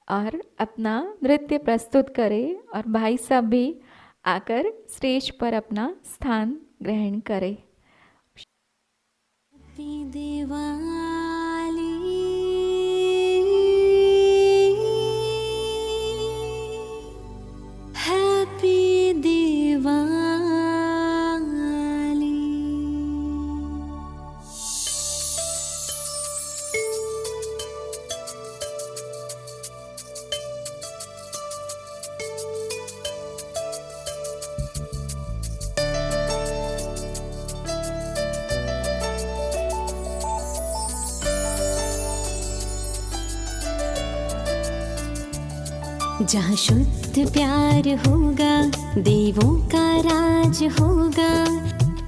और अपना नृत्य प्रस्तुत करें और भाई साहब भी आकर स्टेज पर अपना स्थान ग्रहण करें। Happy Diwali, happy Diwali. जहाँ शुद्ध प्यार होगा, देवों का राज होगा,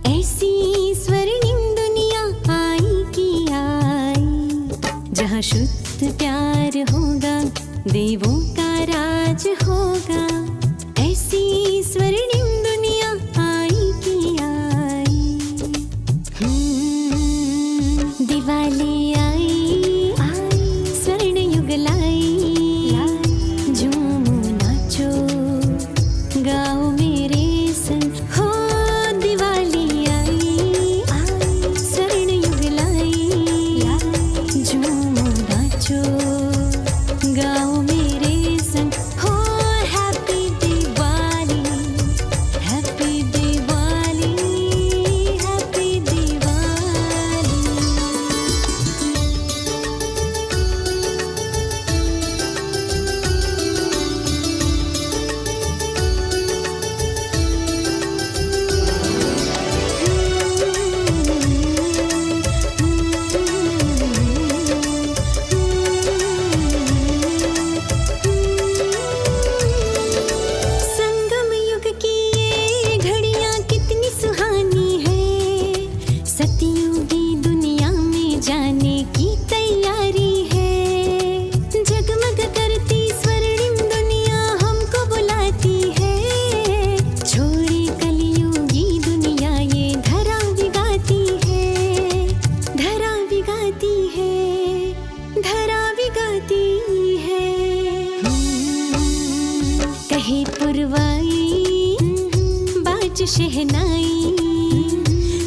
ऐसी स्वर्णिम दुनिया आई की आई। जहाँ शुद्ध प्यार होगा, देवों का राज होगा, ऐसी स्वर्णिम दुनिया आई की आई। दिवाली आई, स्वर्ण युग लाई, गाओ मेरे संग हो। दिवाली आई, स्वर्ण युग लाई, झूमो नाचो, गाओ मेरे संग हो। Happy Diwali, happy Diwali, happy Diwali. संगम युग की ये घड़ियां कितनी सुहानी है, सतयुगी दुनिया में जाने की तैयारी है। जगमग करती स्वर्णिम दुनिया हमको बुलाती है, छोड़ी कलयुगी दुनिया ये धरा बिगाती है, धरा बिगाती है, धरा बिगाती है। कहे पुरवाई, बाज शहनाई,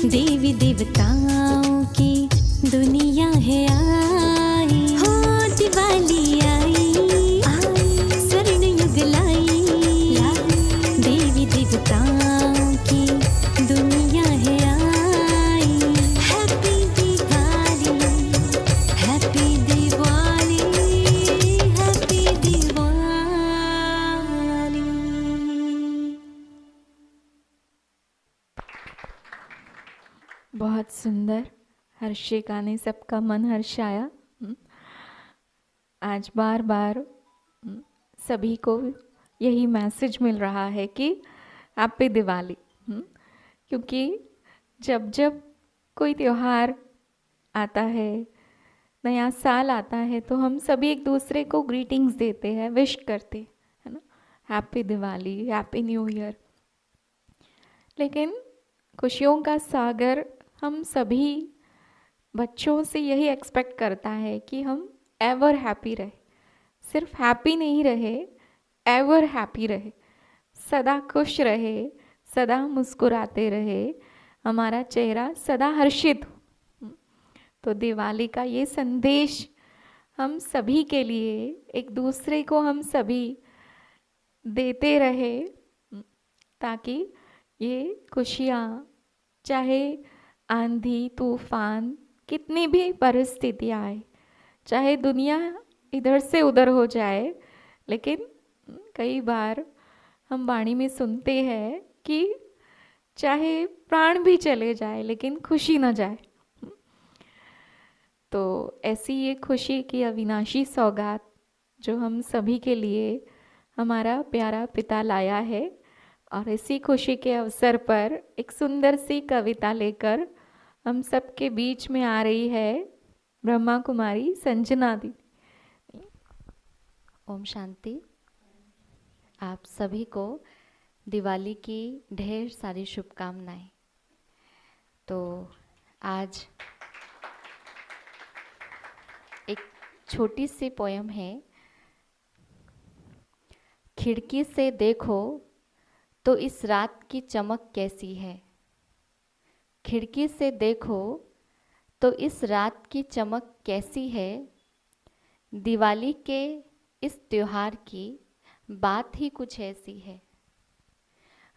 देवी देवताओं की दुनिया है आई। हो दिवाली आई, स्वर्ण युग लाई, देवी देवताओं की दुनिया है आई। Happy Diwali, happy Diwali, happy Diwali. बहुत सुंदर, हर्षिका ने सबका मन हर्षाया। आज बार बार सभी को यही मैसेज मिल रहा है कि हैप्पी दिवाली। क्योंकि जब जब कोई त्योहार आता है, नया साल आता है, तो हम सभी एक दूसरे को ग्रीटिंग्स देते हैं, विश करते हैं, है ना, happy Diwali, happy new year. लेकिन खुशियों का सागर हम सभी बच्चों से यही एक्सपेक्ट करता है कि हम एवर हैप्पी रहे, सिर्फ हैप्पी नहीं रहे, एवर हैप्पी रहे, सदा खुश रहे, सदा मुस्कुराते रहे, हमारा चेहरा सदा हर्षित हो। तो दिवाली का ये संदेश हम सभी के लिए, एक दूसरे को हम सभी देते रहे, ताकि ये खुशियाँ, चाहे आंधी तूफान कितनी भी परिस्थितियाँ आए, चाहे दुनिया इधर से उधर हो जाए, लेकिन कई बार हम वाणी में सुनते हैं कि चाहे प्राण भी चले जाए लेकिन खुशी ना जाए। तो ऐसी ये खुशी की अविनाशी सौगात जो हम सभी के लिए हमारा प्यारा पिता लाया है, और इसी खुशी के अवसर पर एक सुंदर सी कविता लेकर हम सबके बीच में आ रही है ब्रह्मा कुमारी संजना दी। ओम शांति। आप सभी को दिवाली की ढेर सारी शुभकामनाएं। तो आज एक छोटी सी पोयम है। खिड़की से देखो तो इस रात की चमक कैसी है। खिड़की से देखो तो इस रात की चमक कैसी है। दिवाली के इस त्योहार की बात ही कुछ ऐसी है।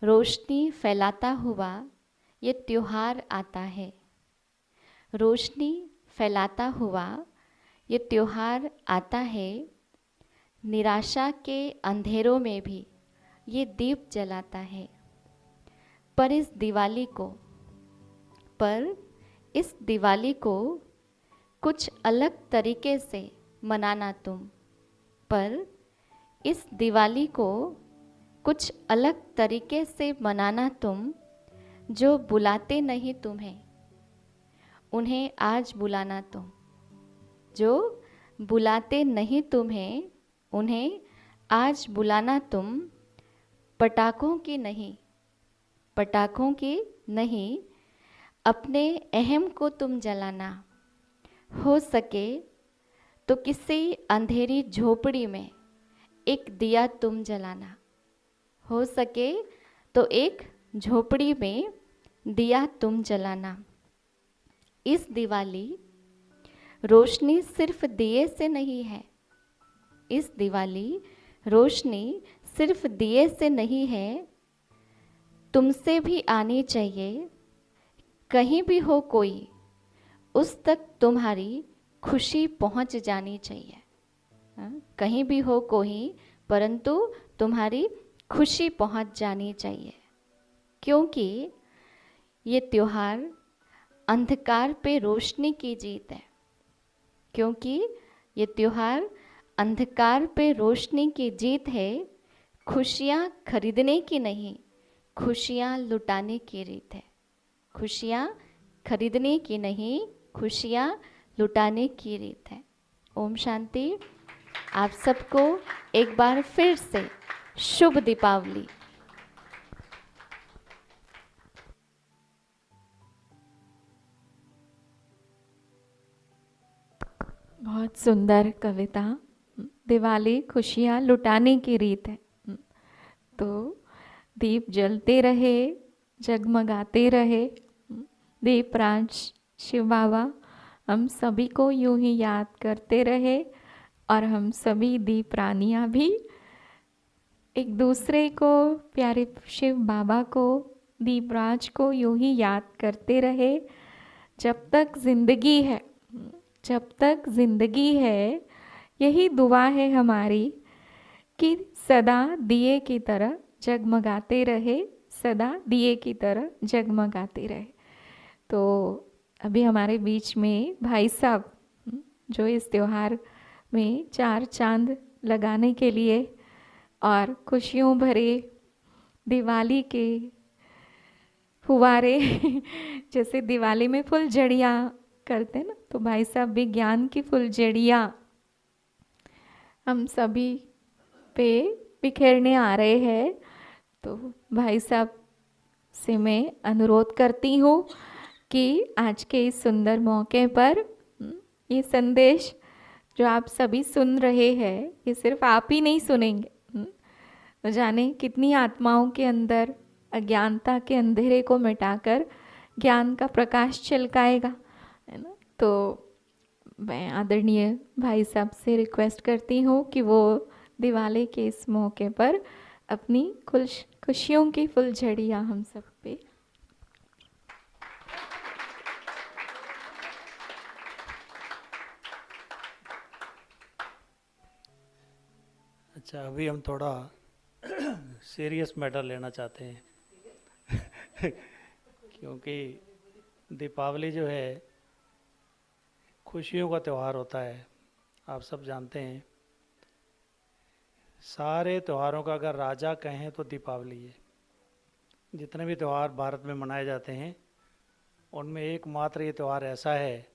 रोशनी फैलाता हुआ ये त्योहार आता है। रोशनी फैलाता हुआ ये त्योहार आता है। निराशा के अंधेरों में भी ये दीप जलाता है। पर इस दिवाली को कुछ अलग तरीके से मनाना तुम। पर इस दिवाली को कुछ अलग तरीके से मनाना तुम। जो बुलाते नहीं तुम्हें, उन्हें आज बुलाना तुम। जो बुलाते नहीं तुम्हें, उन्हें आज बुलाना तुम। पटाखों की नहीं, अपने अहम को तुम जलाना। हो सके तो किसी अंधेरी झोपड़ी में एक दिया तुम जलाना। हो सके तो एक झोपड़ी में दिया तुम जलाना। इस दिवाली रोशनी सिर्फ दिए से नहीं है। इस दिवाली रोशनी सिर्फ दिए से नहीं है, तुमसे भी आनी चाहिए। कहीं भी हो कोई, उस तक तुम्हारी खुशी पहुंच जानी चाहिए। कहीं भी हो कोई, परंतु तुम्हारी खुशी पहुंच जानी चाहिए। क्योंकि ये त्योहार अंधकार पे रोशनी की जीत है। क्योंकि ये त्योहार अंधकार पे रोशनी की जीत है। खुशियाँ खरीदने की नहीं, खुशियाँ लुटाने की रीत है। खुशियाँ खरीदने की नहीं, खुशियाँ लुटाने की रीत है। ओम शांति। आप सबको एक बार फिर से शुभ दीपावली। बहुत सुंदर कविता। दिवाली खुशियाँ लुटाने की रीत है। तो दीप जलते रहे, जगमगाते रहे। दीपराज शिव बाबा हम सभी को यूं ही याद करते रहे, और हम सभी दीप रानियाँ भी एक दूसरे को, प्यारे शिव बाबा को, दीपराज को यूं ही याद करते रहे जब तक ज़िंदगी है। जब तक ज़िंदगी है, यही दुआ है हमारी कि सदा दिए की तरह जगमगाते रहे, सदा दिए की तरह जगमगाते रहे। तो अभी हमारे बीच में भाई साहब जो इस त्योहार में 4 चांद लगाने के लिए और खुशियों भरे दिवाली के फुवारे जैसे दिवाली में फुलझड़ियाँ करते हैं ना, तो भाई साहब भी ज्ञान की फुलझड़ियाँ हम सभी पे बिखेरने आ रहे हैं। तो भाई साहब से मैं अनुरोध करती हूँ कि आज के इस सुंदर मौके पर ये संदेश जो आप सभी सुन रहे हैं, ये सिर्फ आप ही नहीं सुनेंगे। न जाने कितनी आत्माओं के अंदर अज्ञानता के अंधेरे को मिटाकर ज्ञान का प्रकाश छलकाएगा, है ना। तो मैं आदरणीय भाई साहब से रिक्वेस्ट करती हूँ कि वो दिवाली के इस मौके पर अपनी खुशियों की फुलझड़ियाँ हम सब पे। अच्छा, अभी हम थोड़ा सीरियस मैटर लेना चाहते हैं क्योंकि दीपावली जो है खुशियों का त्यौहार होता है। आप सब जानते हैं, सारे त्योहारों का अगर राजा कहें तो दीपावली है। जितने भी त्यौहार भारत में मनाए जाते हैं उनमें एकमात्र ये त्यौहार ऐसा है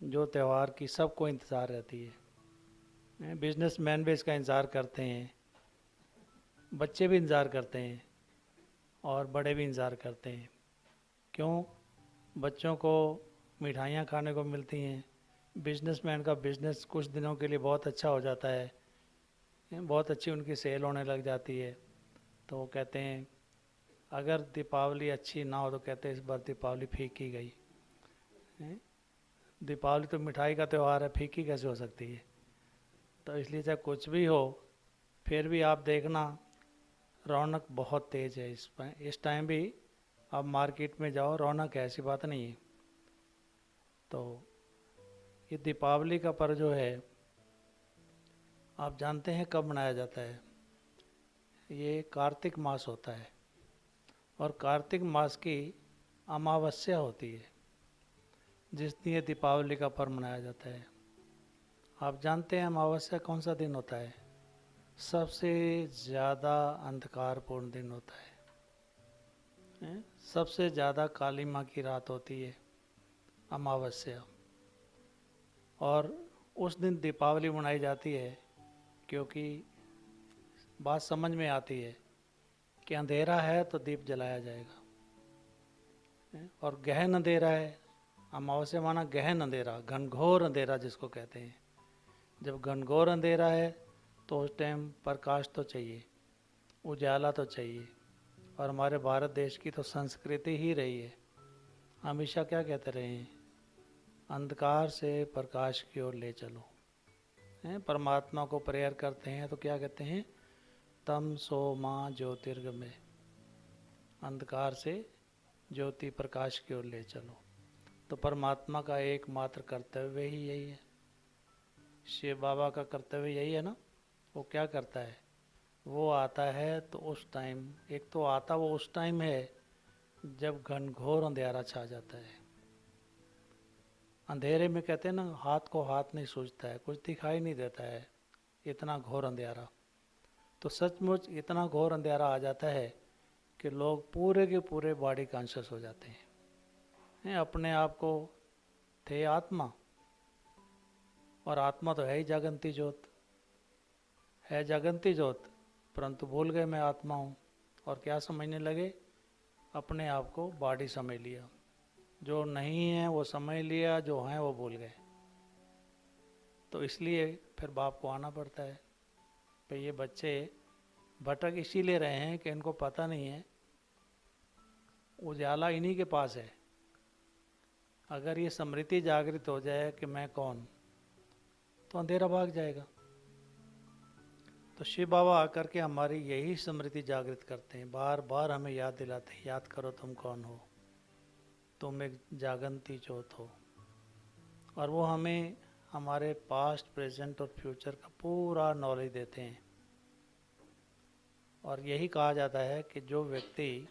जो त्यौहार की सबको इंतज़ार रहती है। बिजनेसमैन भी इसका इंतज़ार करते हैं, बच्चे भी इंतज़ार करते हैं और बड़े भी इंतज़ार करते हैं। क्यों? बच्चों को मिठाइयाँ खाने को मिलती हैं, बिजनेसमैन का बिजनेस कुछ दिनों के लिए बहुत अच्छा हो जाता है, बहुत अच्छी उनकी सेल होने लग जाती है। तो वो कहते हैं अगर दीपावली अच्छी ना हो तो कहते हैं इस बार दीपावली फीकी गई। दीपावली तो मिठाई का त्यौहार है, फीकी कैसे हो सकती है? तो इसलिए चाहे कुछ भी हो फिर भी आप देखना रौनक बहुत तेज़ है। इस टाइम भी आप मार्केट में जाओ, रौनक है, ऐसी बात नहीं है। तो ये दीपावली का पर्व जो है आप जानते हैं कब मनाया जाता है? ये कार्तिक मास होता है और कार्तिक मास की अमावस्या होती है जिस दिन ये दीपावली का पर्व मनाया जाता है। आप जानते हैं अमावस्या कौन सा दिन होता है? सबसे ज़्यादा अंधकारपूर्ण दिन होता है। सबसे ज़्यादा काली माँ की रात होती है अमावस्या। और उस दिन दीपावली मनाई जाती है क्योंकि बात समझ में आती है कि अंधेरा है तो दीप जलाया जाएगा और गहन अंधेरा है। अमावस्या माना गहन अंधेरा, घनघोर अंधेरा जिसको कहते हैं। जब घनघोर अंधेरा है तो उस टाइम प्रकाश तो चाहिए, उजाला तो चाहिए। और हमारे भारत देश की तो संस्कृति ही रही है, हमेशा क्या कहते रहे हैं? अंधकार से प्रकाश की ओर ले चलो। परमात्मा को प्रेयर करते हैं तो क्या कहते हैं? तम सो माँ ज्योतिर्गमय, अंधकार से ज्योति प्रकाश की ओर ले चलो। तो परमात्मा का एकमात्र कर्तव्य ही यही है। शिव बाबा का कर्तव्य यही है ना। वो क्या करता है? वो आता है तो उस टाइम, एक तो आता वो उस टाइम है जब घनघोर अंधेरा छा जाता है। अंधेरे में कहते हैं ना, हाथ को हाथ नहीं सूझता है, कुछ दिखाई नहीं देता है, इतना घोर अंधेरा। तो सचमुच इतना घोर अंधेरा आ जाता है कि लोग पूरे के पूरे बॉडी कॉन्शियस हो जाते हैं। अपने आप को थे आत्मा, और आत्मा तो है ही जागंती ज्योत, है जागंती ज्योत, परंतु भूल गए मैं आत्मा हूँ। और क्या समझने लगे? अपने आप को बॉडी समझ लिया। जो नहीं है वो समझ लिया, जो हैं वो भूल गए। तो इसलिए फिर बाप को आना पड़ता है। तो ये बच्चे भटक इसीलिए रहे हैं कि इनको पता नहीं है उजाला इन्हीं के पास है। अगर ये स्मृति जागृत हो जाए कि मैं कौन, तो अंधेरा भाग जाएगा। तो शिव बाबा आकर के हमारी यही स्मृति जागृत करते हैं, बार बार हमें याद दिलाते हैं, याद करो तुम कौन हो, तुम एक जागंती ज्योत हो। और वो हमें हमारे पास्ट, प्रेजेंट और फ्यूचर का पूरा नॉलेज देते हैं। और यही कहा जाता है कि जो व्यक्ति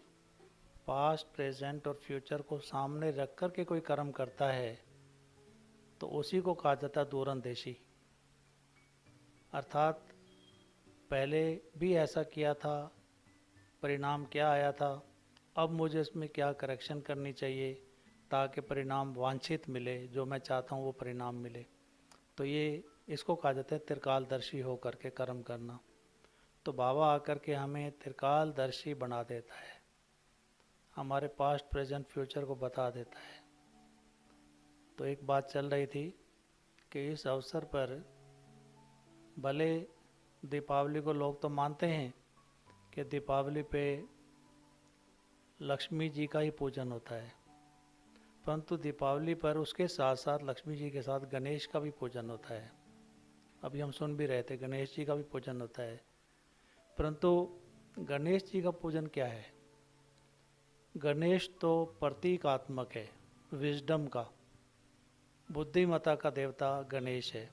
पास्ट, प्रेजेंट और फ्यूचर को सामने रख कर के कोई कर्म करता है तो उसी को कहा जाता है दूरंदेशी। अर्थात पहले भी ऐसा किया था, परिणाम क्या आया था, अब मुझे इसमें क्या करेक्शन करनी चाहिए ताकि परिणाम वांछित मिले, जो मैं चाहता हूँ वो परिणाम मिले। तो ये इसको कहा जाता है त्रिकालदर्शी हो करके कर्म करना। तो बाबा आकर के हमें त्रिकालदर्शी बना देता है, हमारे पास्ट, प्रेजेंट, फ्यूचर को बता देता है। तो एक बात चल रही थी कि इस अवसर पर भले दीपावली को लोग तो मानते हैं कि दीपावली पे लक्ष्मी जी का ही पूजन होता है, परंतु दीपावली पर उसके साथ साथ लक्ष्मी जी के साथ गणेश का भी पूजन होता है। अभी हम सुन भी रहे थे गणेश जी का भी पूजन होता है। परंतु गणेश जी का पूजन क्या है? गणेश तो प्रतीकात्मक है, विजडम का, बुद्धिमत्ता का देवता गणेश है,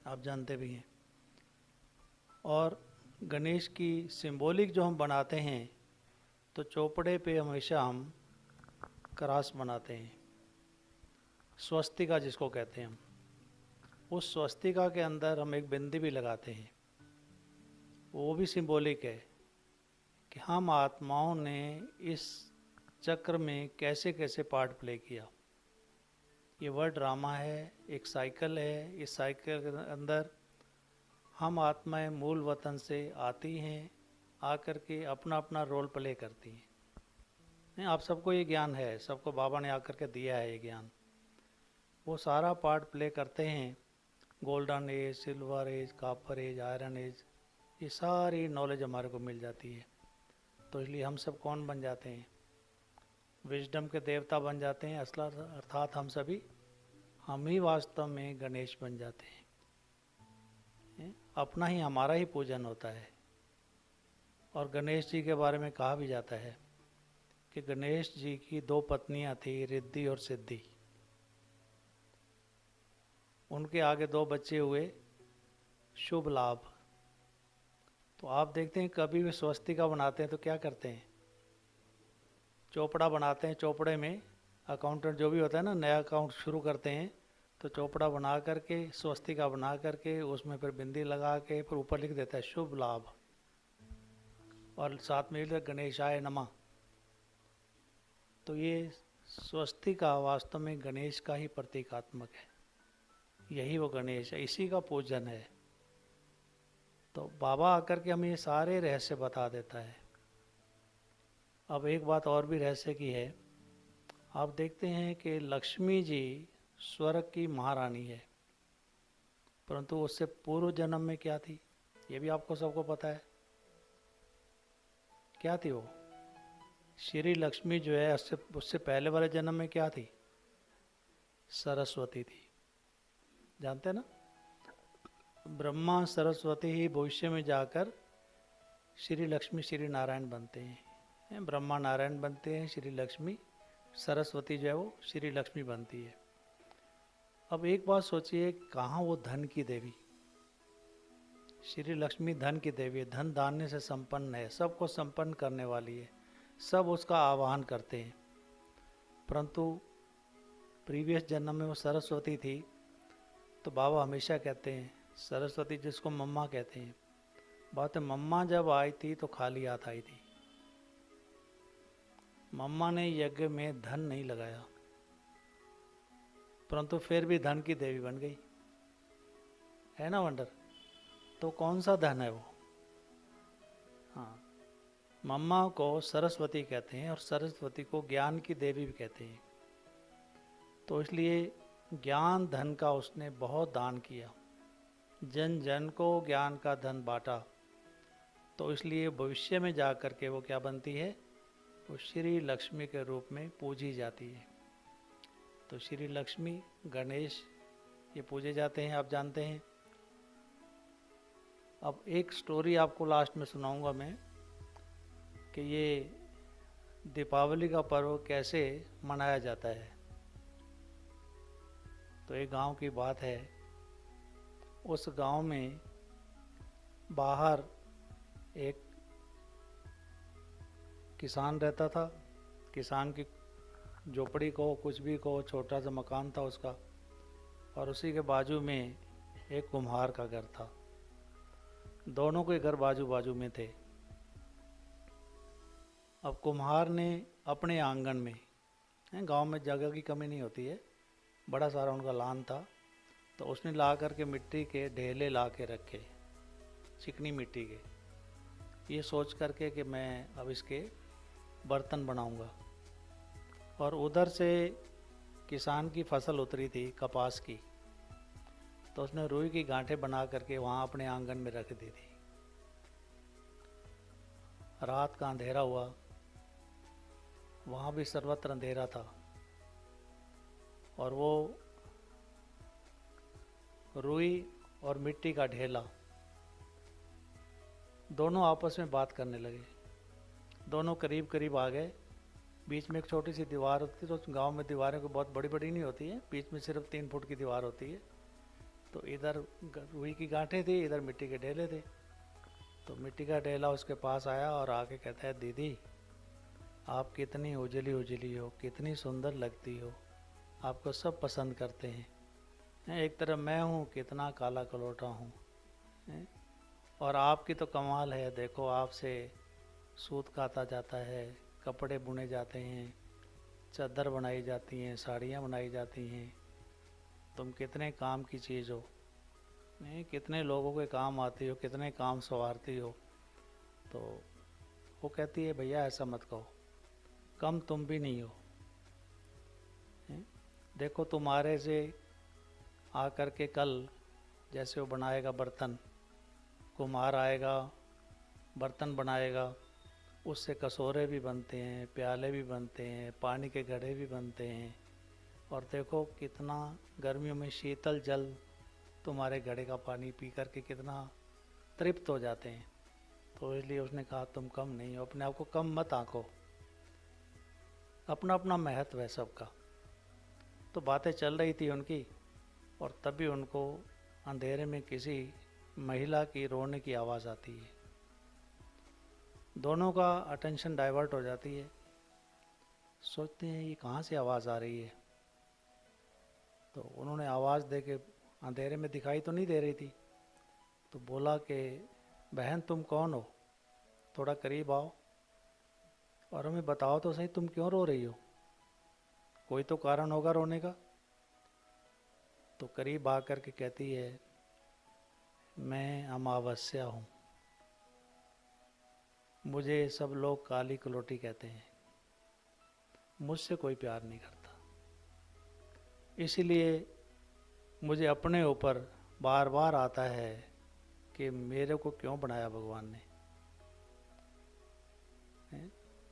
आप जानते भी हैं। और गणेश की सिंबॉलिक जो हम बनाते हैं, तो चौपड़े पे हमेशा हम क्रॉस बनाते हैं, स्वस्तिका जिसको कहते हैं हम। उस स्वस्तिका के अंदर हम एक बिंदी भी लगाते हैं, वो भी सिंबॉलिक है कि हम आत्माओं ने इस चक्र में कैसे कैसे पार्ट प्ले किया। ये वर्ड ड्रामा है, एक साइकिल है। इस साइकिल के अंदर हम आत्माएं मूल वतन से आती हैं, आकर के अपना अपना रोल प्ले करती हैं। नहीं, आप सबको ये ज्ञान है, सबको बाबा ने आकर के दिया है ये ज्ञान। वो सारा पार्ट प्ले करते हैं। Golden age, silver age, copper age, iron age, ये सारी नॉलेज हमारे को मिल जाती है। तो इसलिए हम सब कौन बन जाते हैं? विजडम के देवता बन जाते हैं। असला अर्थात हम ही वास्तव में गणेश बन जाते हैं। अपना ही हमारा ही पूजन होता है। और गणेश जी के बारे में कहा भी जाता है कि गणेश जी की 2 पत्नियां थी, रिद्धि और सिद्धि। उनके आगे 2 बच्चे हुए, शुभ लाभ। तो आप देखते हैं कभी भी स्वस्तिका बनाते हैं तो क्या करते हैं? चौपड़ा बनाते हैं। चौपड़े में अकाउंटेंट जो भी होता है ना, नया अकाउंट शुरू करते हैं तो चौपड़ा बना करके, स्वस्तिका बना करके, उसमें फिर बिंदी लगा के फिर ऊपर लिख देता है शुभ लाभ, और साथ में लिख गणेशाय नमः। तो ये स्वस्तिका वास्तव में गणेश का ही प्रतीकात्मक है। यही वो गणेश है, इसी का पूजन है। तो बाबा आकर के हमें ये सारे रहस्य बता देता है। अब एक बात और भी रहस्य की है। आप देखते हैं कि लक्ष्मी जी स्वर्ग की महारानी है, परंतु उससे पूर्व जन्म में क्या थी? ये भी आपको सबको पता है। क्या थी वो? श्री लक्ष्मी जो है, उससे पहले वाले जन्म में क्या थी? सरस्वती थी। जानते हैं ना? ब्रह्मा सरस्वती ही भविष्य में जाकर श्री लक्ष्मी श्री नारायण बनते हैं। ब्रह्मा नारायण बनते हैं, श्री लक्ष्मी सरस्वती जो है वो श्री लक्ष्मी बनती है। अब एक बात सोचिए, कहाँ वो धन की देवी? श्री लक्ष्मी धन की देवी है, धन दाने से संपन्न है, सबको संपन्न करने वाली है, सब उसका आवाहन करते हैं। परंतु प्रीवियस जन्म में वो सरस्वती थी। तो बाबा हमेशा कहते हैं, सरस्वती जिसको मम्मा कहते हैं, बात है मम्मा जब आई थी तो खाली हाथ आई थी। मम्मा ने यज्ञ में धन नहीं लगाया, परंतु फिर भी धन की देवी बन गई। है ना वंडर? तो कौन सा धन है वो? हाँ, मम्मा को सरस्वती कहते हैं और सरस्वती को ज्ञान की देवी भी कहते हैं। तो इसलिए ज्ञान धन का उसने बहुत दान किया, जन जन को ज्ञान का धन बांटा। तो इसलिए भविष्य में जा कर के वो क्या बनती है? वो श्री लक्ष्मी के रूप में पूजी जाती है। तो श्री लक्ष्मी, गणेश ये पूजे जाते हैं, आप जानते हैं। अब एक स्टोरी आपको लास्ट में सुनाऊंगा मैं कि ये दीपावली का पर्व कैसे मनाया जाता है। तो एक गांव की बात है। उस गांव में बाहर एक किसान रहता था। किसान की झोपड़ी को, कुछ भी को, छोटा सा मकान था उसका, और उसी के बाजू में एक कुम्हार का घर था। दोनों के घर बाजू बाजू में थे। अब कुम्हार ने अपने आंगन में, गांव में जगह की कमी नहीं होती है, बड़ा सारा उनका लान था, तो उसने ला करके मिट्टी के ढेले ला के रखे, चिकनी मिट्टी के, ये सोच करके कि मैं अब इसके बर्तन बनाऊंगा। और उधर से किसान की फसल उतरी थी कपास की, तो उसने रुई की गांठें बना करके वहाँ अपने आंगन में रख दी थी। रात का अंधेरा हुआ, वहाँ भी सर्वत्र अंधेरा था। और वो रुई और मिट्टी का ढेला दोनों आपस में बात करने लगे। दोनों करीब करीब आ गए। बीच में एक छोटी सी दीवार होती है, तो गांव में दीवारें को बहुत बड़ी बड़ी नहीं होती है, बीच में सिर्फ 3 फुट की दीवार होती है। तो इधर रुई की गांठें थी, इधर मिट्टी के ढेले थे। तो मिट्टी का ढेला उसके पास आया और आके कहता है, दीदी आप कितनी उजली उजली हो, कितनी सुंदर लगती हो, आपको सब पसंद करते हैं। एक तरफ मैं हूँ, कितना काला कलोटा हूँ, और आपकी तो कमाल है, देखो आपसे सूत काता जाता है, कपड़े बुने जाते हैं, चादर बनाई जाती हैं, साड़ियाँ बनाई जाती हैं, तुम कितने काम की चीज़ हो, कितने लोगों के काम आती हो, कितने काम संवारती हो। तो वो कहती है, भैया ऐसा मत कहो, कम तुम भी नहीं हो। देखो तुम्हारे से आकर के कल जैसे वो बनाएगा बर्तन, कुम्हार आएगा बर्तन बनाएगा, उससे कसोरे भी बनते हैं, प्याले भी बनते हैं, पानी के घड़े भी बनते हैं, और देखो कितना गर्मियों में शीतल जल तुम्हारे घड़े का पानी पी करके कितना तृप्त हो जाते हैं। तो इसलिए उसने कहा तुम कम नहीं हो, अपने आप को कम मत आंको, अपना अपना महत्व है सबका। तो बातें चल रही थी उनकी, और तभी उनको अंधेरे में किसी महिला की रोने की आवाज़ आती है। दोनों का अटेंशन डाइवर्ट हो जाती है, सोचते हैं ये कहाँ से आवाज़ आ रही है। तो उन्होंने आवाज़ दे के, अंधेरे में दिखाई तो नहीं दे रही थी, तो बोला कि बहन तुम कौन हो, थोड़ा करीब आओ और हमें बताओ तो सही तुम क्यों रो रही हो, कोई तो कारण होगा रोने का। तो करीब आकर के कहती है, मैं अमावस्या हूँ, मुझे सब लोग काली कलोटी कहते हैं, मुझसे कोई प्यार नहीं करता, इसलिए मुझे अपने ऊपर बार बार आता है कि मेरे को क्यों बनाया भगवान ने,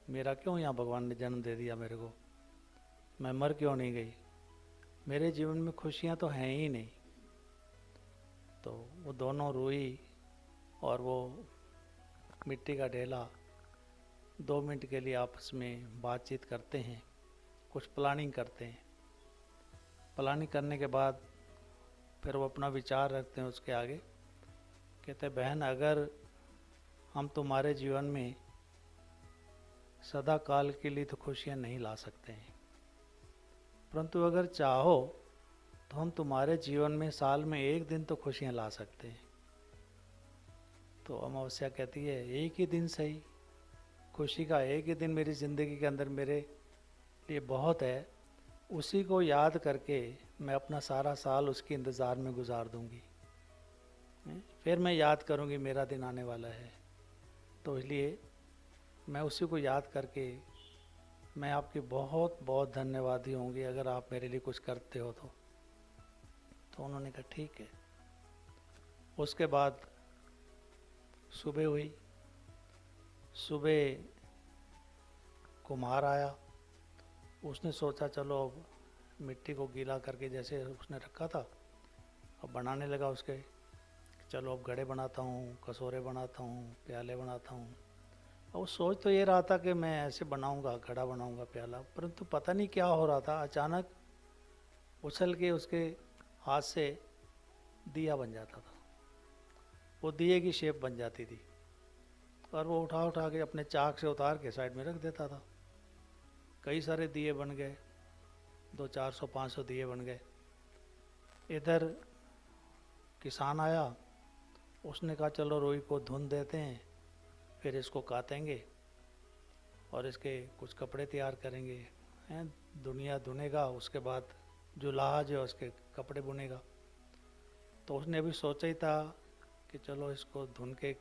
मेरा क्यों यहाँ भगवान ने जन्म दे दिया मेरे को, मैं मर क्यों नहीं गई, मेरे जीवन में खुशियाँ तो हैं ही नहीं। तो वो दोनों रुई और वो मिट्टी का ढेला 2 मिनट के लिए आपस में बातचीत करते हैं, कुछ प्लानिंग करते हैं। प्लानिंग करने के बाद फिर वो अपना विचार रखते हैं उसके आगे, कहते हैं बहन अगर हम तुम्हारे जीवन में सदा काल के लिए तो खुशियाँ नहीं ला सकते हैं, परंतु अगर चाहो तो हम तुम्हारे जीवन में साल में 1 दिन तो खुशियाँ ला सकते हैं। तो अमावस्या कहती है, एक ही दिन सही, खुशी का एक ही दिन मेरी ज़िंदगी के अंदर मेरे लिए बहुत है, उसी को याद करके मैं अपना सारा साल उसके इंतज़ार में गुजार दूंगी, फिर मैं याद करूंगी मेरा दिन आने वाला है। तो इसलिए मैं उसी को याद करके मैं आपकी बहुत बहुत धन्यवादी होंगी अगर आप मेरे लिए कुछ करते हो तो। तो उन्होंने कहा ठीक है। उसके बाद सुबह हुई, सुबह कुम्हार आया, उसने सोचा चलो अब मिट्टी को गीला करके जैसे उसने रखा था अब बनाने लगा उसके, चलो अब घड़े बनाता हूँ, कसोरे बनाता हूँ, प्याले बनाता हूँ। और वो सोच तो ये रहा था कि मैं ऐसे बनाऊँगा, घड़ा बनाऊँगा, प्याला, परंतु पता नहीं क्या हो रहा था, अचानक उछल के उसके हाथ से दिया बन जाता था, वो दिए की शेप बन जाती थी, और वो उठा उठा के अपने चाक से उतार के साइड में रख देता था। कई सारे दिए बन गए, 200-400-500 दिए बन गए। इधर किसान आया, उसने कहा चलो रुई को धुन देते हैं, फिर इसको काटेंगे और इसके कुछ कपड़े तैयार करेंगे, हैं दुनिया धुनेगा, उसके बाद जो लाज है उसके कपड़े बुनेगा। तो उसने अभी सोचा ही था कि चलो इसको धुन के,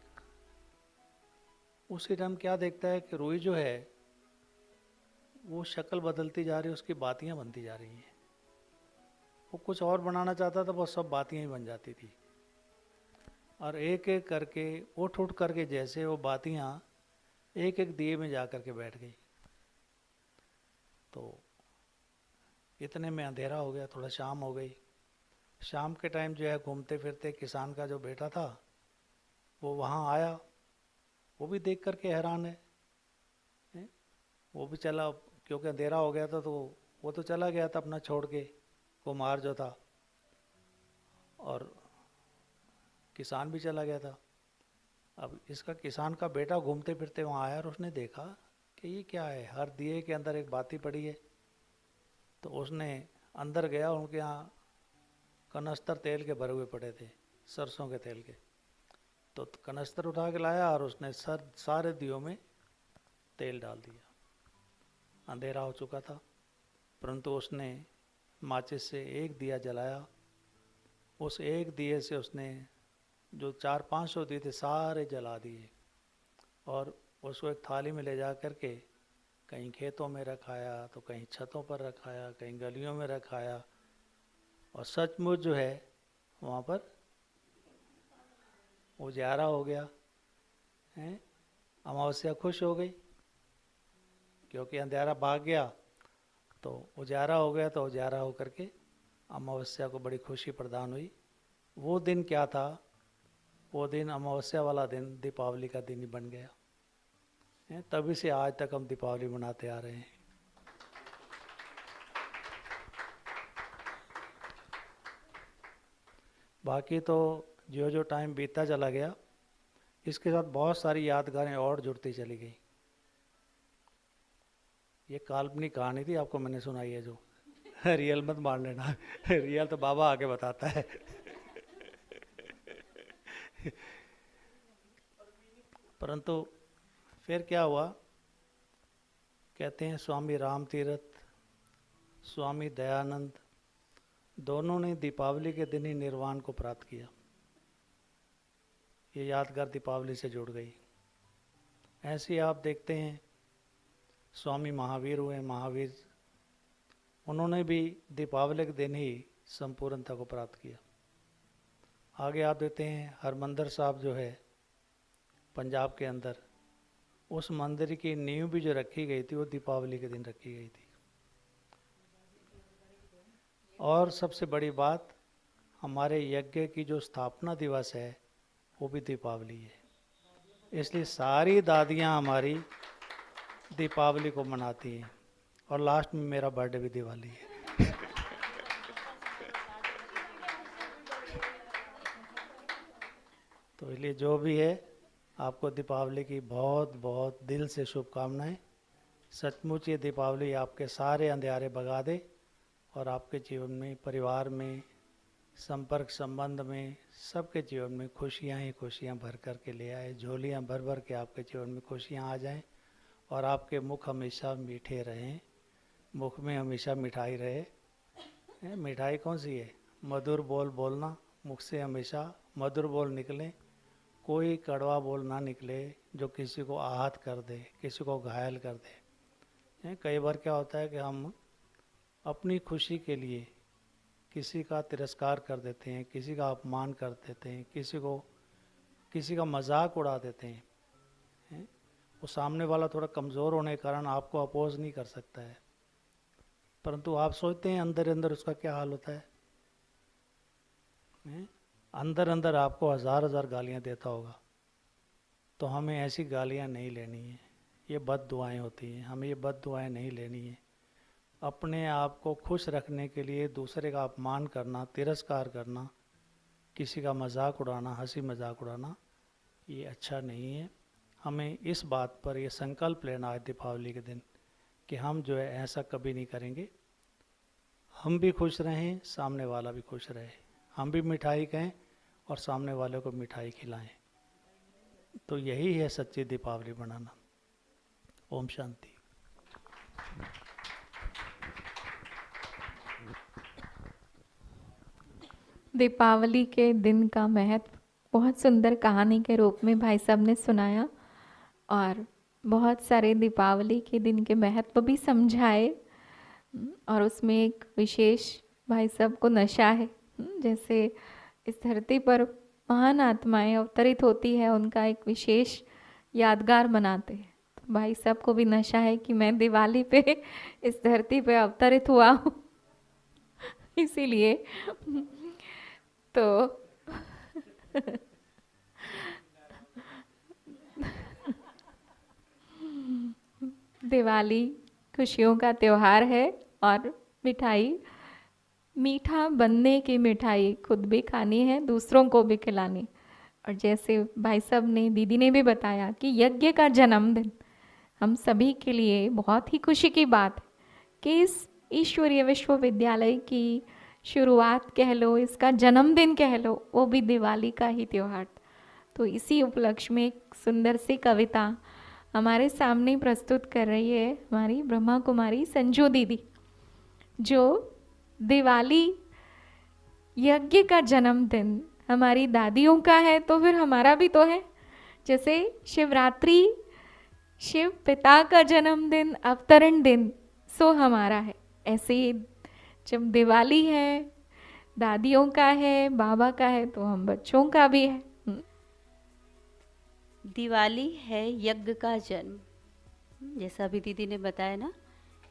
उसी टाइम क्या देखता है कि रुई जो है वो शक्ल बदलती जा रही है, उसकी बातियाँ बनती जा रही हैं। वो कुछ और बनाना चाहता था, वो सब बातियाँ ही बन जाती थी, और एक एक करके उठ उठ करके जैसे वो बातियाँ एक एक दिए में जा कर के बैठ गई। तो इतने में अंधेरा हो गया, थोड़ा शाम हो गई। शाम के टाइम जो है घूमते फिरते किसान का जो बेटा था वो वहाँ आया, वो भी देख करके हैरान है। हैं? वो भी चला, क्योंकि अंधेरा हो गया था तो वो तो चला गया था अपना छोड़ के, कुम्हार जो था, और किसान भी चला गया था। अब इसका किसान का बेटा घूमते फिरते वहाँ आया और उसने देखा कि ये क्या है, हर दिए के अंदर एक बाती पड़ी है। तो उसने अंदर गया, उनके यहाँ कनस्तर तेल के भरे हुए पड़े थे, सरसों के तेल के। तो कनस्तर उठा के लाया और उसने सारे दियों में तेल डाल दिया। अंधेरा हो चुका था, परंतु उसने माचिस से एक दिया जलाया। उस एक दिए से उसने जो 400-500 दिए थे सारे जला दिए, और उसको एक थाली में ले जा कर के कहीं खेतों में रखाया, तो कहीं छतों पर रखाया, कहीं गलियों में रखाया। और सचमुच जो है वहाँ पर उजाला हो गया है। अमावस्या खुश हो गई, क्योंकि अंधेरा भाग गया तो उजाला हो गया। तो उजाला हो करके अमावस्या को बड़ी खुशी प्रदान हुई। वो दिन क्या था, वो दिन अमावस्या वाला दिन दीपावली का दिन ही बन गया है। तभी से आज तक हम दीपावली मनाते आ रहे हैं। बाकी तो जो जो टाइम बीतता चला गया, इसके साथ बहुत सारी यादगारें और जुड़ती चली गई। ये काल्पनिक कहानी थी, आपको मैंने सुनाई है, जो रियल मत मान लेना। रियल तो बाबा आके बताता है। परंतु फिर क्या हुआ, कहते हैं स्वामी राम तीर्थ, स्वामी दयानंद, दोनों ने दीपावली के दिन ही निर्वाण को प्राप्त किया। ये यादगार दीपावली से जुड़ गई। ऐसे ही आप देखते हैं स्वामी महावीर हुए, महावीर, उन्होंने भी दीपावली के दिन ही संपूर्णता को प्राप्त किया। आगे आप देखते हैं हरमंदिर साहब जो है पंजाब के अंदर, उस मंदिर की नींव भी जो रखी गई थी वो दीपावली के दिन रखी गई थी। और सबसे बड़ी बात, हमारे यज्ञ की जो स्थापना दिवस है वो भी दीपावली है। इसलिए सारी दादियाँ हमारी दीपावली को मनाती हैं, और लास्ट में मेरा बर्थडे भी दिवाली है। तो इसलिए जो भी है, आपको दीपावली की बहुत बहुत दिल से शुभकामनाएं। सचमुच ये दीपावली आपके सारे अंधेरे भगा दे और आपके जीवन में, परिवार में, संपर्क संबंध में, सबके जीवन में खुशियाँ ही खुशियाँ भर कर के ले आए। झोलियाँ भर भर के आपके जीवन में खुशियाँ आ जाएं, और आपके मुख हमेशा मीठे रहें, मुख में हमेशा मिठाई रहे। मिठाई कौन सी है? मधुर बोल बोलना, मुख से हमेशा मधुर बोल निकले, कोई कड़वा बोल ना निकले जो किसी को आहत कर दे, किसी को घायल कर दे। कई बार क्या होता है कि हम अपनी खुशी के लिए किसी का तिरस्कार कर देते हैं, किसी का अपमान कर देते हैं, किसी का मजाक उड़ा देते हैं। वो सामने वाला थोड़ा कमज़ोर होने के कारण आपको अपोज नहीं कर सकता है, परंतु आप सोचते हैं अंदर अंदर उसका क्या हाल होता है। अंदर अंदर आपको हज़ार हज़ार गालियाँ देता होगा। तो हमें ऐसी गालियाँ नहीं लेनी है, ये बद दुआएँ होती हैं, हमें ये बद दुआएँ नहीं लेनी है। अपने आप को खुश रखने के लिए दूसरे का अपमान करना, तिरस्कार करना, किसी का मजाक उड़ाना, हंसी मजाक उड़ाना, ये अच्छा नहीं है। हमें इस बात पर ये संकल्प लेना है दीपावली के दिन कि हम जो है ऐसा कभी नहीं करेंगे। हम भी खुश रहें, सामने वाला भी खुश रहे, हम भी मिठाई कहें और सामने वाले को मिठाई खिलाएं। तो यही है सच्ची दीपावली मनाना। ओम शांति। दीपावली के दिन का महत्व बहुत सुंदर कहानी के रूप में भाई साहब ने सुनाया, और बहुत सारे दीपावली के दिन के महत्व भी समझाए। और उसमें एक विशेष भाई साहब को नशा है, जैसे इस धरती पर महान आत्माएं अवतरित होती है, उनका एक विशेष यादगार मनाते हैं। तो भाई साहब को भी नशा है कि मैं दिवाली पे इस धरती पे अवतरित हुआ हूँ। इसीलिए तो दिवाली खुशियों का त्योहार है और मिठाई, मीठा बनने की मिठाई खुद भी खानी है, दूसरों को भी खिलानी। और जैसे भाई साहब ने, दीदी ने भी बताया कि यज्ञ का जन्मदिन हम सभी के लिए बहुत ही खुशी की बात है कि इस ईश्वरीय विश्वविद्यालय की शुरुआत कह लो, इसका जन्मदिन कह लो, वो भी दिवाली का ही त्योहार। तो इसी उपलक्ष्य में एक सुंदर सी कविता हमारे सामने प्रस्तुत कर रही है हमारी ब्रह्मा कुमारी संजू दीदी, जो दिवाली यज्ञ का जन्मदिन हमारी दादियों का है तो फिर हमारा भी तो है। जैसे शिवरात्रि शिव पिता का जन्मदिन, अवतरण दिन, सो हमारा है। ऐसे ही जब दिवाली है दादियों का है, बाबा का है, तो हम बच्चों का भी है। दिवाली है यज्ञ का जन्म, जैसा भी दीदी ने बताया ना,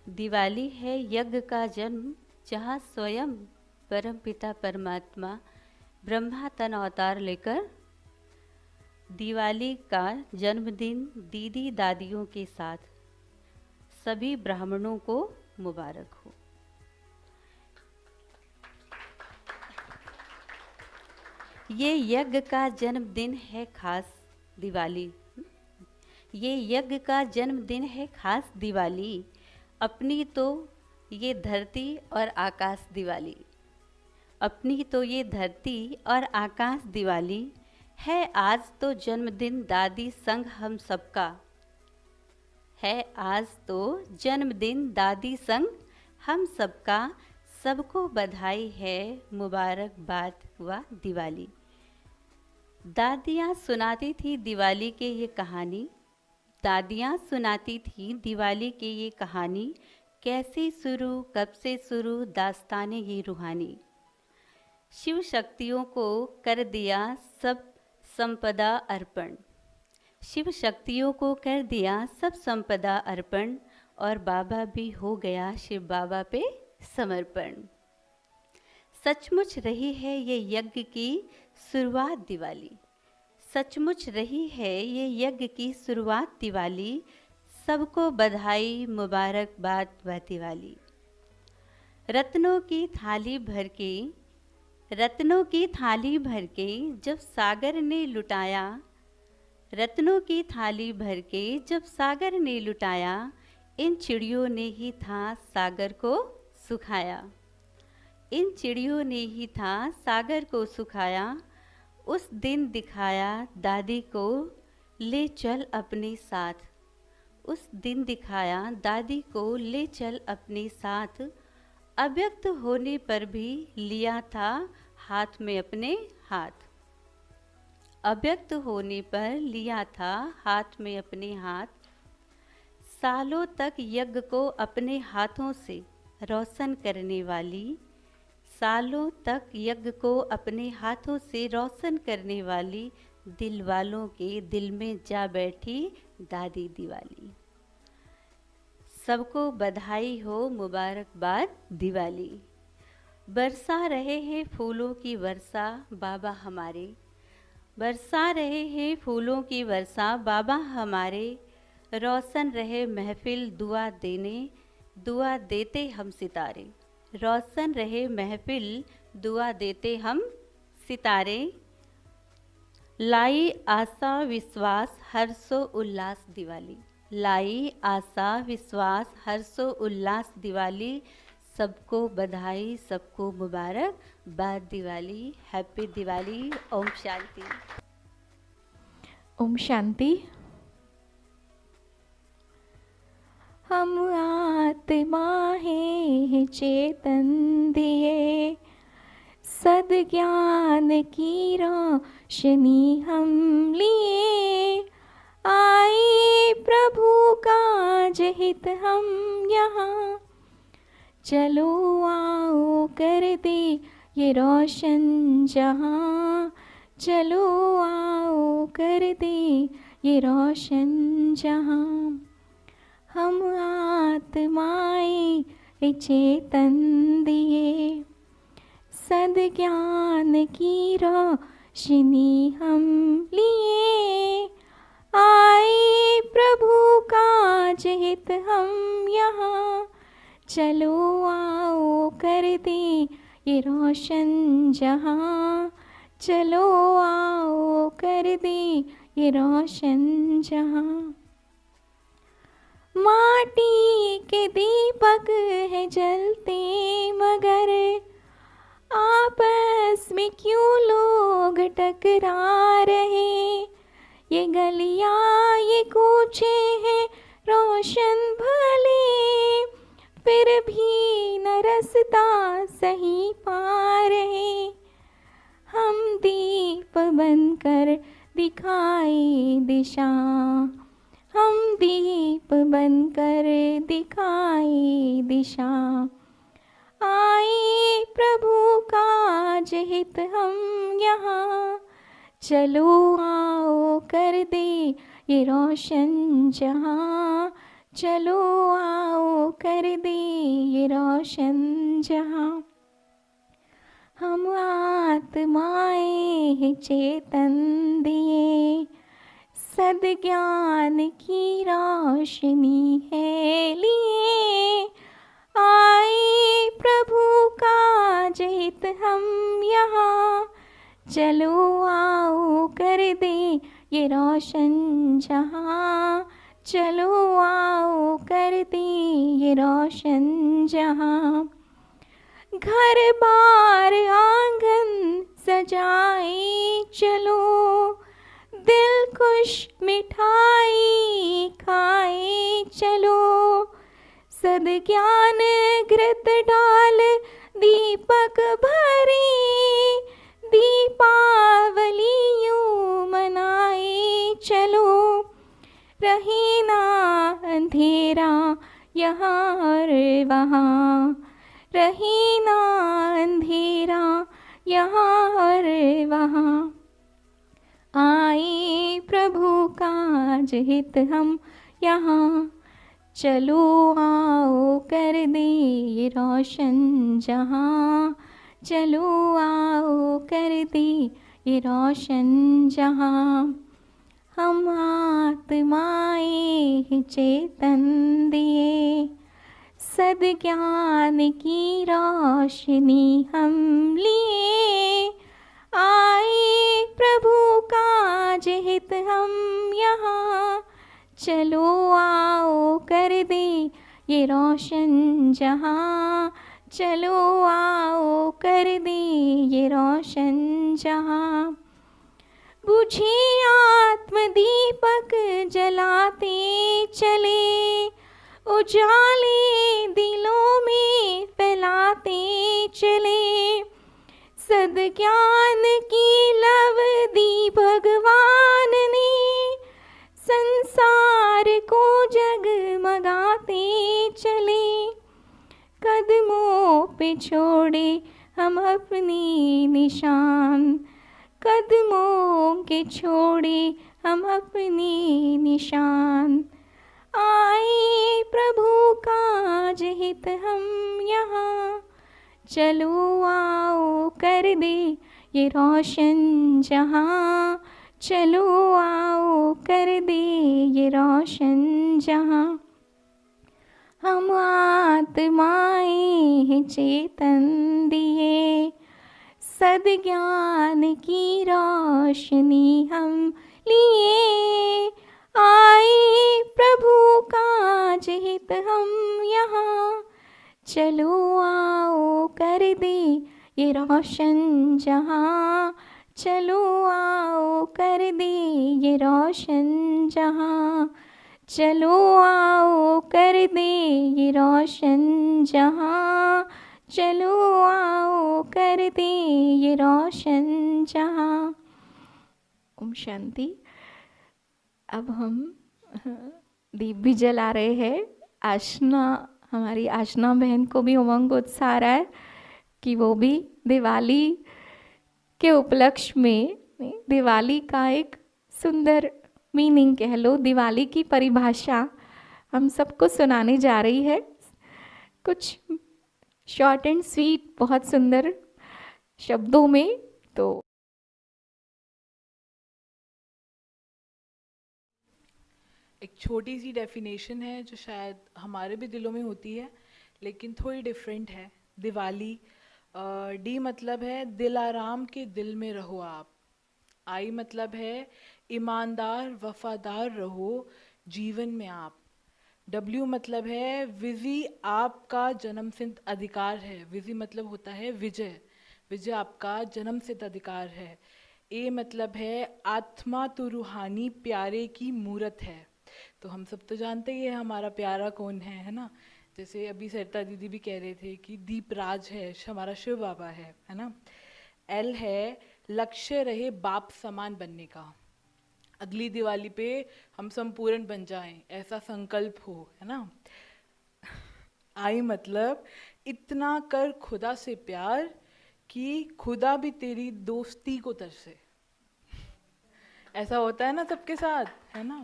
दिवाली है यज्ञ का जन्म, जहाँ स्वयं परम पिता परमात्मा ब्रह्मा तन अवतार लेकर दिवाली का जन्मदिन दीदी दादियों के साथ सभी ब्राह्मणों को मुबारक हो। ये यज्ञ का जन्मदिन है खास दिवाली, ये यज्ञ का जन्मदिन है खास दिवाली, अपनी तो ये धरती और आकाश दिवाली, अपनी तो ये धरती और आकाश दिवाली है। आज तो जन्मदिन दादी संग हम सबका है, आज तो जन्मदिन दादी संग हम सबका, सबको बधाई है, मुबारकबाद हुआ दिवाली। दादियाँ सुनाती थी दिवाली के ये कहानी, दादियाँ सुनाती थी दिवाली की ये कहानी, कैसे शुरू कब से शुरू दास्ताने ये रूहानी। शिव शक्तियों को कर दिया सब संपदा अर्पण, शिव शक्तियों को कर दिया सब संपदा अर्पण, और बाबा भी हो गया शिव बाबा पे समर्पण। सचमुच रही है ये यज्ञ की शुरुआत दिवाली, सचमुच रही है ये यज्ञ की शुरुआत दिवाली, सबको बधाई मुबारकबाद व दिवाली। रत्नों की थाली भर के, रत्नों की थाली भर के जब सागर ने लुटाया, रत्नों की थाली भर के जब सागर ने लुटाया, इन चिड़ियों ने ही था सागर को सुखाया, इन चिड़ियों ने ही था सागर को सुखाया। उस दिन दिखाया दादी को ले चल अपने साथ, उस दिन दिखाया दादी को ले चल अपने साथ, अव्यक्त होने पर भी लिया था हाथ में अपने हाथ, अव्यक्त होने पर लिया था हाथ में अपने हाथ। सालों तक यज्ञ को अपने हाथों से रोशन करने वाली, सालों तक यज्ञ को अपने हाथों से रोशन करने वाली, दिल वालों के दिल में जा बैठी दादी दिवाली। सबको बधाई हो मुबारकबाद दिवाली। बरसा रहे हैं फूलों की वर्षा बाबा हमारे, बरसा रहे हैं फूलों की वर्षा बाबा हमारे, रोशन रहे महफिल दुआ देने, दुआ देते हम सितारे, रोशन रहे महफिल दुआ देते हम सितारे। लाई आशा विश्वास हर्षो उल्लास दिवाली, लाई आशा विश्वास हर्षो उल्लास दिवाली, सबको बधाई सबको मुबारक बाद दिवाली। हैप्पी दिवाली। ओम शांति। ओम शांति। हम आत्मा हैं चेतन दिए, सद्ज्ञान की रोशनी हम लिए, आए प्रभु काज हित हम यहाँ, चलो आओ कर दे ये रोशन जहाँ, चलो आओ कर दे ये रोशन जहाँ। हम आत्माएं चेतन दिए, सद्ज्ञान की रोशनी हम लिए आए, प्रभु काज हित हम यहाँ, चलो आओ कर दे ये रोशन जहाँ, चलो आओ कर दे ये रोशन जहाँ। माटी के दीपक है जलते मगर आपस में क्यों लोग टकरा रहे, ये गलियां ये कूचे हैं रोशन भले, फिर भी न रास्ता सही पा रहे। हम दीप बनकर दिखाए दिशा, हम दीप बनकर दिखाए दिशा, आए प्रभु काज हित हम यहाँ, चलो आओ कर दे ये रोशन जहाँ, चलो आओ कर दे ये रोशन जहाँ। हम आत्माएं हैं चेतन दिए, सद्ज्ञान की रोशनी है लिए आए, प्रभु काज हित हम यहाँ, चलो आओ कर दे ये रोशन जहाँ, चलो आओ कर दे ये रोशन जहाँ। घर बार आंगन सजाए चलो, दिल खुश मिठाई खाए चलो, सद्ज्ञान घृत डाल दीपक भरे, दीपावली यूं मनाए चलो, रहे ना अंधेरा यहाँ और वहाँ, रहे ना अंधेरा यहाँ और वहाँ, आए प्रभु काज हित हम यहाँ, चलो आओ कर दे ये रोशन जहाँ, चलो आओ कर दे ये रोशन जहाँ। हम आत्माएं हैं चेतन दिए, सद्ज्ञान की रोशनी हम लिए आए, प्रभु काज हित हम यहाँ, चलो आओ कर दे ये रोशन जहाँ, चलो आओ कर दे ये रोशन जहाँ। बुझे आत्मदीपक जलाते चले, उजाले दिलों में फैलाते चले, सद्ज्ञान की लव दी भगवान ने, संसार को जगमगाते चले, कदमों पे छोड़े हम अपनी निशान, कदमों के छोड़े हम अपनी निशान, आए प्रभु काज हित हम यहाँ, चलो आओ कर दे ये रोशन जहाँ, चलो आओ कर दे ये रोशन जहाँ। हम आत्माएं हैं चेतन दिए, सद्ज्ञान की रोशनी हम लिए आए, प्रभु काज हित हम यहाँ, चलो आओ कर दे ये रोशन जहाँ, चलो आओ कर दे ये रोशन जहाँ, चलो आओ कर दे ये रोशन जहाँ, चलो आओ कर दे ये रोशन जहाँ। ओम शांति। अब हम दीप भी जला रहे हैं। आशना, हमारी आशना बहन को भी उमंग उत्साह आ रहा है कि वो भी दिवाली के उपलक्ष्य में दिवाली का एक सुंदर मीनिंग कह लो, दिवाली की परिभाषा हम सबको सुनाने जा रही है। कुछ शॉर्ट एंड स्वीट बहुत सुंदर शब्दों में तो एक छोटी सी डेफिनेशन है जो शायद हमारे भी दिलों में होती है लेकिन थोड़ी डिफरेंट है। दिवाली, डी मतलब है दिल आराम के दिल में रहो आप। आई मतलब है ईमानदार वफादार रहो जीवन में आप। डब्ल्यू मतलब है विजय आपका जन्मसिद्ध अधिकार है। विजय मतलब होता है विजय, विजय आपका जन्मसिद्ध अधिकार है। ए मतलब है आत्मा तो रूहानी प्यारे की मूरत है। तो हम सब तो जानते ही है हमारा प्यारा कौन है ना। जैसे अभी सरिता दीदी भी कह रहे थे कि दीपराज है, हमारा शिव बाबा है ना। एल है लक्ष्य रहे बाप समान बनने का। अगली दिवाली पे हम संपूर्ण बन जाएं ऐसा संकल्प हो, है ना। आई मतलब इतना कर खुदा से प्यार कि खुदा भी तेरी दोस्ती को तरसे। ऐसा होता है ना सबके साथ, है ना।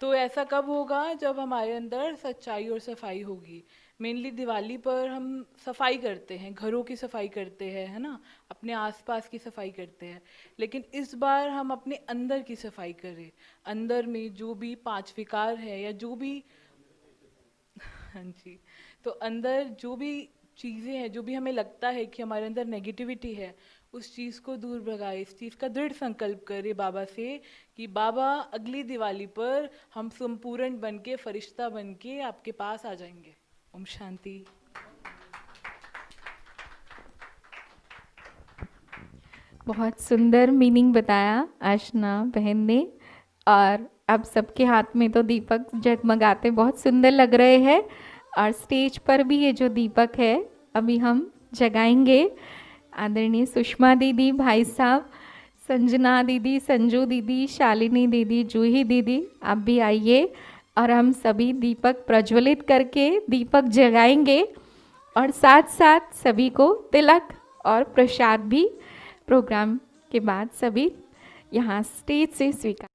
तो ऐसा कब होगा जब हमारे अंदर सच्चाई और सफाई होगी। मेनली दिवाली पर हम सफाई करते हैं, घरों की सफाई करते हैं, है ना, अपने आसपास की सफाई करते हैं। लेकिन इस बार हम अपने अंदर की सफाई करें। अंदर में जो भी 5 विकार है या जो भी हाँ जी, तो अंदर जो भी चीज़ें हैं, जो भी हमें लगता है कि हमारे अंदर नेगेटिविटी है, उस चीज़ को दूर भगाए। इस चीज़ का दृढ़ संकल्प करें बाबा से कि बाबा अगली दिवाली पर हम संपूर्ण बन के, फरिश्ता बन के आपके पास आ जाएंगे। ओम शांति। बहुत सुंदर मीनिंग बताया आशना बहन ने। और अब सबके हाथ में तो दीपक जगमगाते बहुत सुंदर लग रहे हैं। और स्टेज पर भी ये जो दीपक है अभी हम जगाएंगे। आदरणीय सुषमा दीदी, भाई साहब, संजना दीदी, संजू दीदी, शालिनी दीदी, जूही दीदी, आप भी आइए और हम सभी दीपक प्रज्वलित करके दीपक जगाएंगे। और साथ साथ सभी को तिलक और प्रसाद भी प्रोग्राम के बाद सभी यहाँ स्टेज से स्वीकार।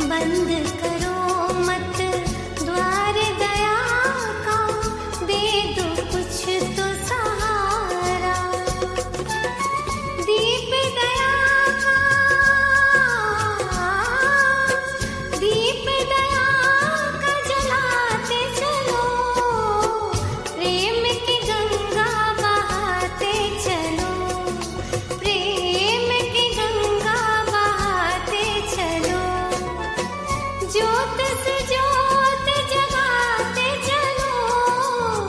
बंद कर